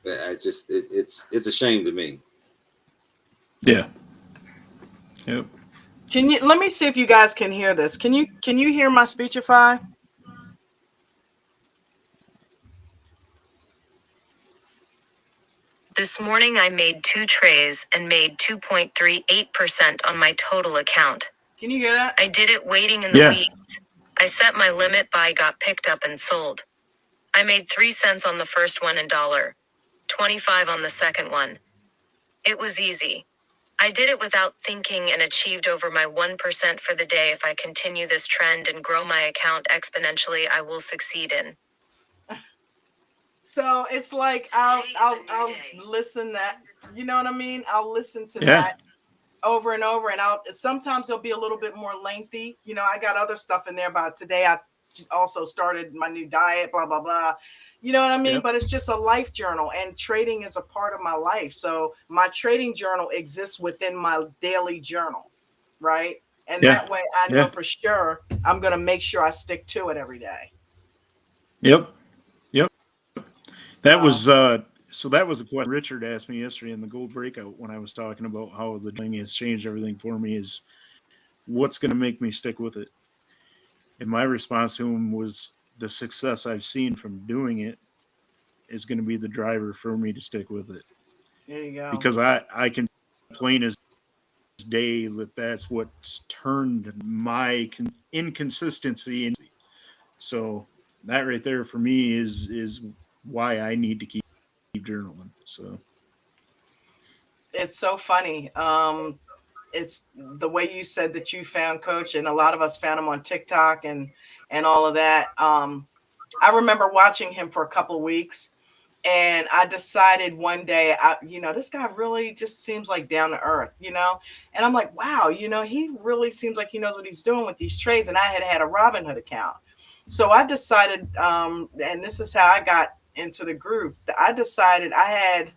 a shame to me. Yeah. Yep. Let me see if you guys can hear this. Can you hear my Speechify? This morning I made 2 trays and made 2.38% on my total account. Can you hear that? I did it waiting in the weeds. I set my limit buy, got picked up and sold. I made 3 cents on the first one and $1.25 on the second one. It was easy. I did it without thinking and achieved over my 1% for the day. If I continue this trend and grow my account exponentially, I will succeed in. So it's like I'll listen that, you know what I mean? I'll listen to that over and over, and sometimes it'll be a little bit more lengthy. I got other stuff in there about today. I also started my new diet, blah, blah, blah. You know what I mean? Yep. But it's just a life journal, and trading is a part of my life. So my trading journal exists within my daily journal, right? And that way I know for sure I'm going to make sure I stick to it every day. Yep. That was that was a question Richard asked me yesterday in the gold breakout when I was talking about how the thing has changed everything for me, is what's going to make me stick with it. And my response to him was the success I've seen from doing it is going to be the driver for me to stick with it. There you go. Because I can plain as day that's what's turned my inconsistency. So that right there for me is why I need to keep journaling. So it's so funny. It's the way you said that you found Coach, and a lot of us found him on TikTok and all of that. I remember watching him for a couple of weeks, and I decided one day, this guy really just seems like down to earth, and I'm like, wow, he really seems like he knows what he's doing with these trades. And I had a Robinhood account. So I decided, and this is how I got into the group. I decided I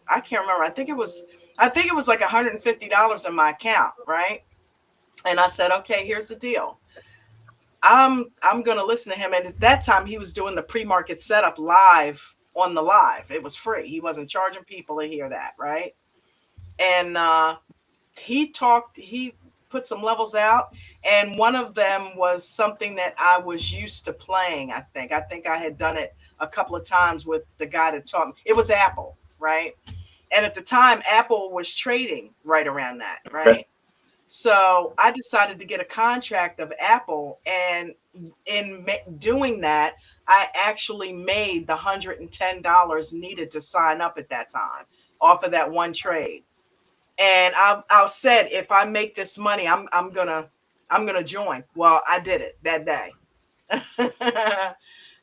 can't remember. I think it was like $150 in my account, right? And I said, okay, here's the deal. I'm going to listen to him. And at that time, he was doing the pre-market setup live on the live. It was free. He wasn't charging people to hear that, right? And he put some levels out, and one of them was something that I was used to playing. I think I had done it a couple of times with the guy that taught me. It was Apple, right? And at the time, Apple was trading right around that, right? So I decided to get a contract of Apple, and in doing that, I actually made the $110 needed to sign up at that time off of that one trade. And I said, if I make this money, I'm gonna join. Well, I did it that day.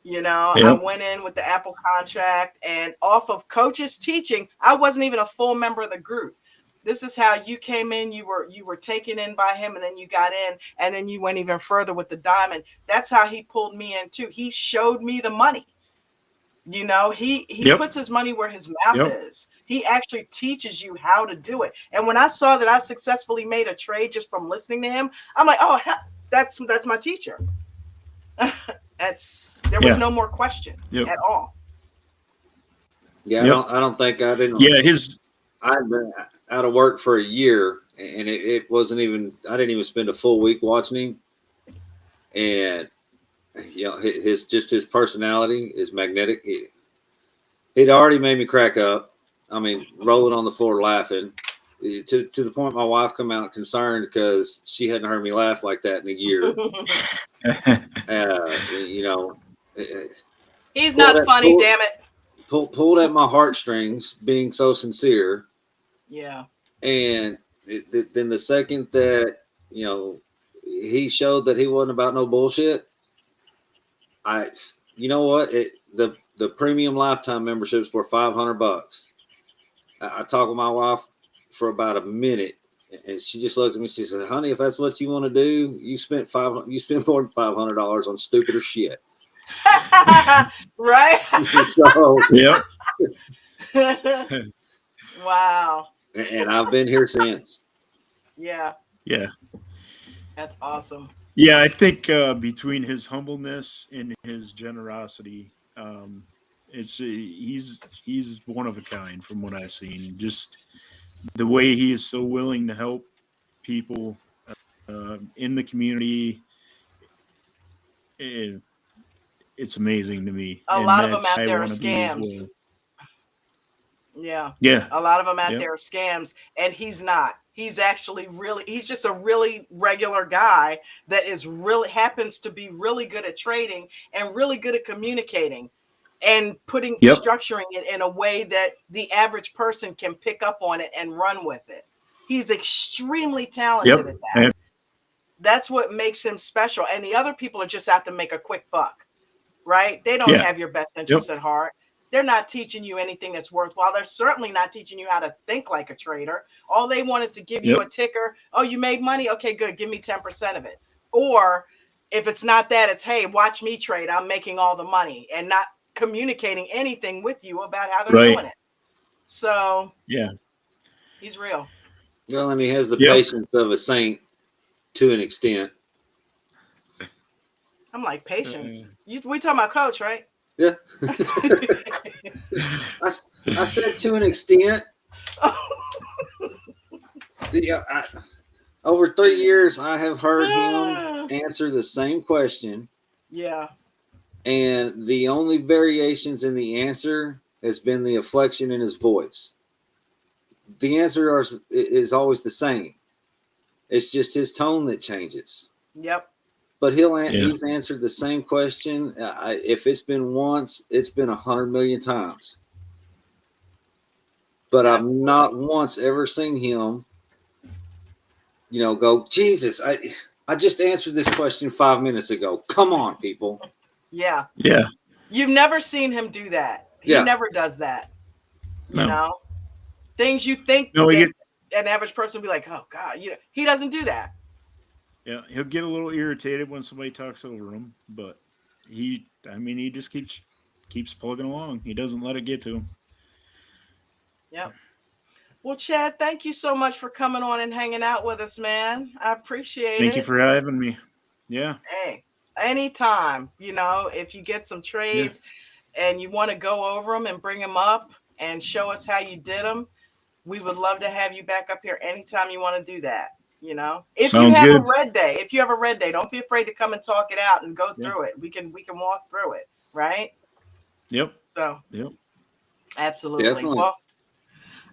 Yep. I went in with the Apple contract, and off of Coach's teaching, I wasn't even a full member of the group. This is how you came in. You were taken in by him, and then you got in, and then you went even further with the diamond. That's how he pulled me in too. He showed me the money. He puts his money where his mouth is. He actually teaches you how to do it. And when I saw that I successfully made a trade just from listening to him, I'm like, oh, that's my teacher. There was no more question at all. Yeah, I don't think I didn't. Yeah, I'd been out of work for a year, and it wasn't even. I didn't even spend a full week watching him, and his personality is magnetic. He'd already made me crack up. I mean, rolling on the floor laughing, to the point my wife come out concerned because she hadn't heard me laugh like that in a year. He's pulled not at, funny, damn it. pulled at my heartstrings, being so sincere. Yeah. And then the second that he showed that he wasn't about no bullshit, you know what? The premium lifetime memberships were $500. I talked with my wife for about a minute, and she just looked at me. She said, "Honey, if that's what you want to do, you spent more than $500 on stupider shit." Right? So, Yep. Wow. and I've been here since. Yeah, Yeah. that's awesome. Yeah, I think between his humbleness and his generosity, he's one of a kind from what I've seen. Just the way he is so willing to help people in the community, eh, it's amazing to me, A and lot of them that's out I there are want to be as scams. well. Yeah. Yeah. A lot of them out Yep. there are scams, and he's not. He's actually he's just a really regular guy that is really happens to be really good at trading and really good at communicating and Yep. structuring it in a way that the average person can pick up on it and run with it. He's extremely talented Yep. at that. That's what makes him special. And the other people are just out to make a quick buck, right? They don't Yeah. have your best Yep. interests at heart. They're not teaching you anything that's worthwhile. They're certainly not teaching you how to think like a trader. All they want is to give you Yep. a ticker. Oh, you made money? Okay, good. Give me 10% of it. Or if it's not that, it's, hey, watch me trade. I'm making all the money, and not communicating anything with you about how they're Right. doing it. So Yeah. he's real. Well, and he has the Yep. patience of a saint to an extent. I'm like, patience. We talking about Coach, right? Yeah. I said to an extent. Over 3 years, I have heard him answer the same question. Yeah. And the only variations in the answer has been the inflection in his voice. The answer is always the same. It's just his tone that changes. Yep. But he's answered the same question. If it's been once, it's been 100 million times. But Absolutely. I've not once ever seen him, go, Jesus, I just answered this question 5 minutes ago. Come on, people. Yeah. Yeah. You've never seen him do that. He never does that. You know, things you think that an average person would be like, oh God, he doesn't do that. Yeah, he'll get a little irritated when somebody talks over him, but he just keeps plugging along. He doesn't let it get to him. Yep. Well, Chad, thank you so much for coming on and hanging out with us, man. I appreciate it. Thank you for having me. Yeah. Hey, anytime, if you get some trades and you want to go over them and bring them up and show us how you did them, we would love to have you back up here anytime you want to do that. If Sounds you have good. a red day, don't be afraid to come and talk it out and go through it. We can walk through it, right? Yep. So, yep. Absolutely. Definitely. Well,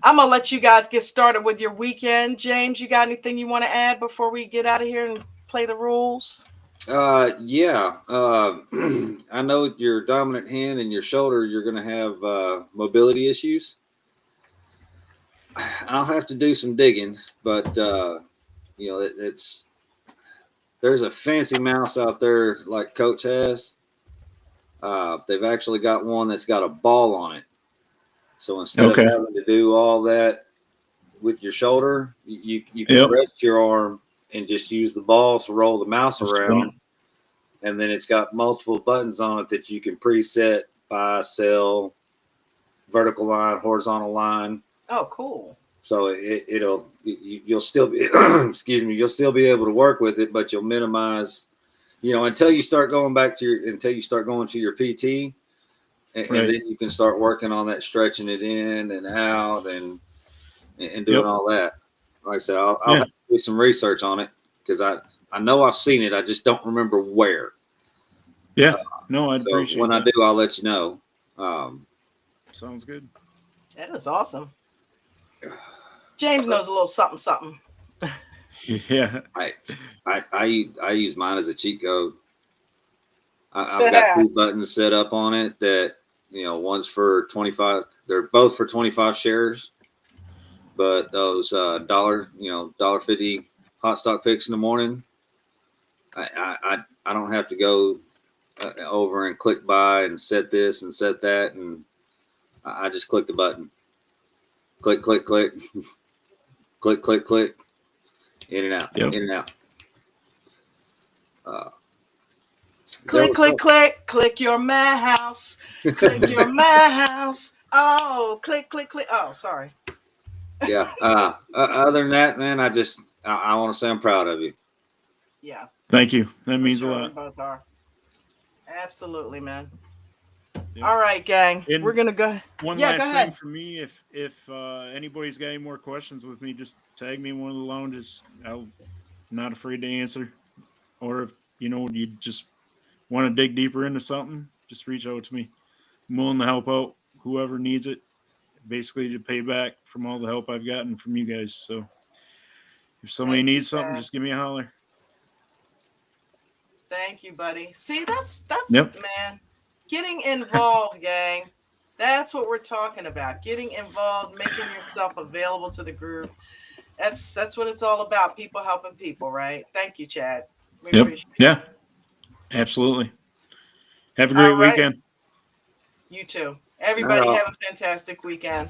I'm gonna let you guys get started with your weekend. James, you got anything you want to add before we get out of here and play the rules? Yeah. I know with your dominant hand and your shoulder, you're going to have mobility issues. I'll have to do some digging, but there's a fancy mouse out there like Coach has. They've actually got one that's got a ball on it. So instead of having to do all that with your shoulder, you can rest your arm and just use the ball to roll the mouse around. And then it's got multiple buttons on it that you can preset, buy, sell, vertical line, horizontal line. Oh, cool. So you'll still be, excuse me, you'll still be able to work with it, but you'll minimize, until you start going to your PT, and then you can start working on that, stretching it in and out and doing all that. Like I said, I'll have to do some research on it because I know I've seen it. I just don't remember where. Yeah. No, I'd appreciate when that. I do, I'll let you know. Sounds good. That is awesome. James knows a little something. Yeah. I use mine as a cheat code. I've got 2 buttons set up on it that, one's for 25. They're both for 25 shares, but those $1.50 hot stock picks in the morning, I don't have to go over and click buy and set this and set that, and I just click the button, click, click, click, click, click, click, in and out, in and out. Click, click, click, click your mouse. Click your mouse. Oh, click, click, click. Oh, sorry. Yeah. Other than that, man, I want to say I'm proud of you. Yeah. Thank you. That means a lot. We both are. Absolutely, man. Yeah. All right, gang. And we're gonna go. One last thing for me: if anybody's got any more questions with me, just tag me in one of the lounges. I'm not afraid to answer. Or if you just want to dig deeper into something, just reach out to me. I'm willing to help out whoever needs it, basically to pay back from all the help I've gotten from you guys. So if somebody needs something, just give me a holler. Thank you, buddy. See, that's man, getting involved, gang. That's what we're talking about. Getting involved, making yourself available to the group. That's what it's all about. People helping people, right? Thank you, Chad. We appreciate it. Absolutely. Have a great weekend. You too. Everybody have a fantastic weekend.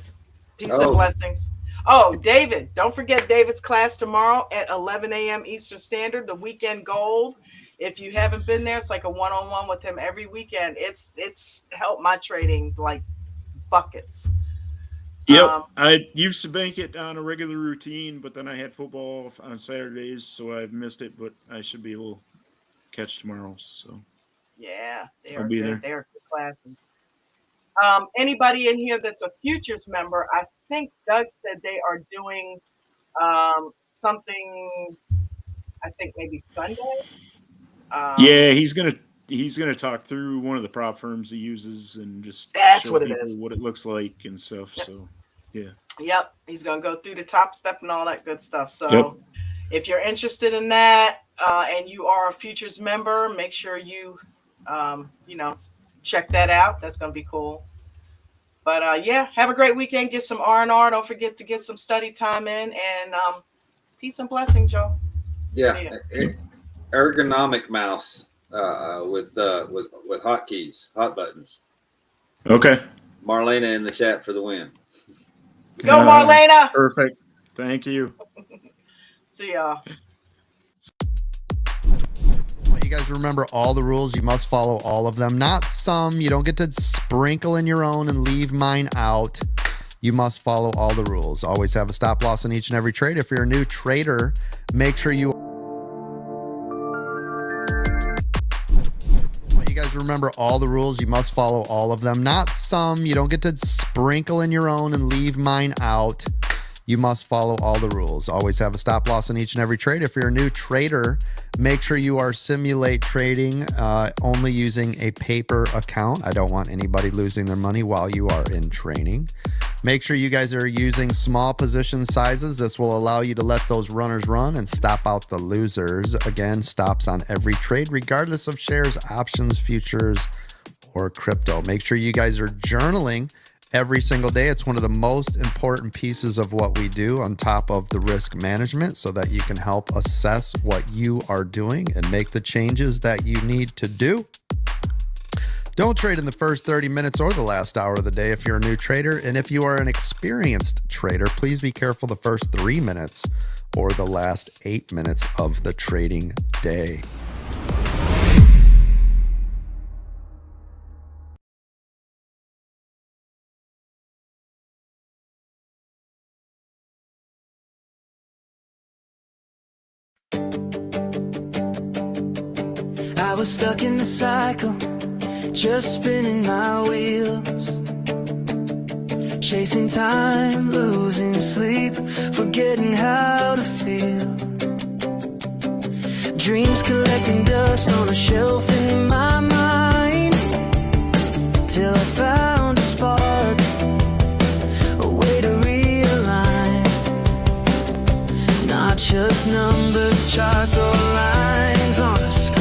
Peace and blessings. Oh, David, don't forget David's class tomorrow at 11 a.m. Eastern Standard, the Weekend Gold. If you haven't been there, it's like a one-on-one with him every weekend. It's helped my trading like buckets. Yep. I used to bank it on a regular routine, but then I had football on Saturdays, so I've missed it, but I should be able to catch tomorrow. So yeah, I'll be there. They are good classes. Anybody in here that's a futures member, I think Doug said they are doing something, I think maybe Sunday. Yeah, he's gonna talk through one of the prop firms he uses and just show people what it looks like and stuff. Yep. So yeah. Yep. He's gonna go through the top step and all that good stuff. So if you're interested in that and you are a futures member, make sure you check that out. That's gonna be cool. But have a great weekend. Get some R&R. Don't forget to get some study time in, and peace and blessings, Joe. Yeah, ergonomic mouse with hotkeys, hot buttons. Okay. Marlena in the chat for the win. Go, Marlena. Perfect. Thank you. See y'all. You guys remember all the rules. You must follow all of them. Not some. You don't get to sprinkle in your own and leave mine out. You must follow all the rules. Always have a stop loss in each and every trade. If you're a new trader, make sure you guys remember all the rules. You must follow all of them. Not some. You don't get to sprinkle in your own and leave mine out. You must follow all the rules. Always have a stop loss in each and every trade. If you're a new trader, make sure you are simulate trading only using a paper account. I don't want anybody losing their money while you are in training. Make sure you guys are using small position sizes. This will allow you to let those runners run and stop out the losers. Again, stops on every trade, regardless of shares, options, futures, or crypto. Make sure you guys are journaling every single day. It's one of the most important pieces of what we do on top of the risk management, so that you can help assess what you are doing and make the changes that you need to do. Don't trade in the first 30 minutes or the last hour of the day if you're a new trader. And if you are an experienced trader, please be careful the first 3 minutes or the last 8 minutes of the trading day. I was stuck in the cycle, just spinning my wheels, chasing time, losing sleep, forgetting how to feel. Dreams collecting dust on a shelf in my mind, till I found a spark, a way to realign. Not just numbers, charts, or lines on a screen.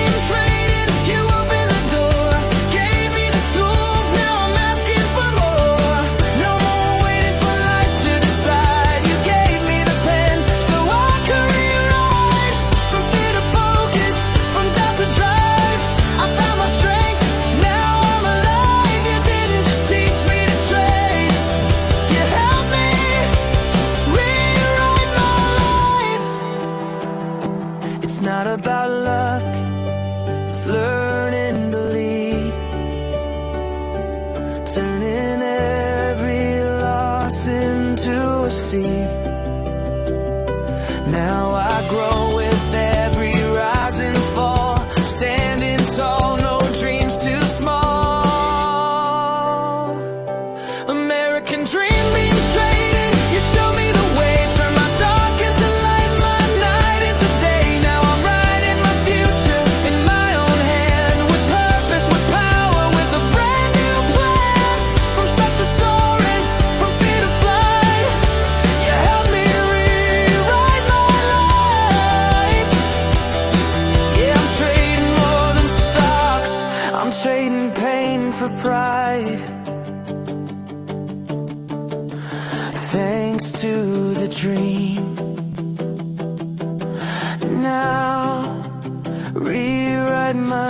being traded. You opened the door, gave me the tools, now I'm asking for more. No more waiting for life to decide. You gave me the pen so I could rewrite. From fear to focus, from doubt to drive, I found my strength, now I'm alive. You didn't just teach me to trade, you helped me rewrite my life. It's not about luck, it's learning to lead, turning every loss into a seed. Now I grow with every rise and fall, standing tall, no dreams too small. American dream being traded, you show me the way, turn my dark into light, my night into day. Now I'm writing my future in my own hand, with purpose, with power, with a brand new plan. From stuck to soaring, from fear to flight, you helped me rewrite my life. Yeah, I'm trading more than stocks, I'm trading pain for pride. Thanks to the dream, now rewrite my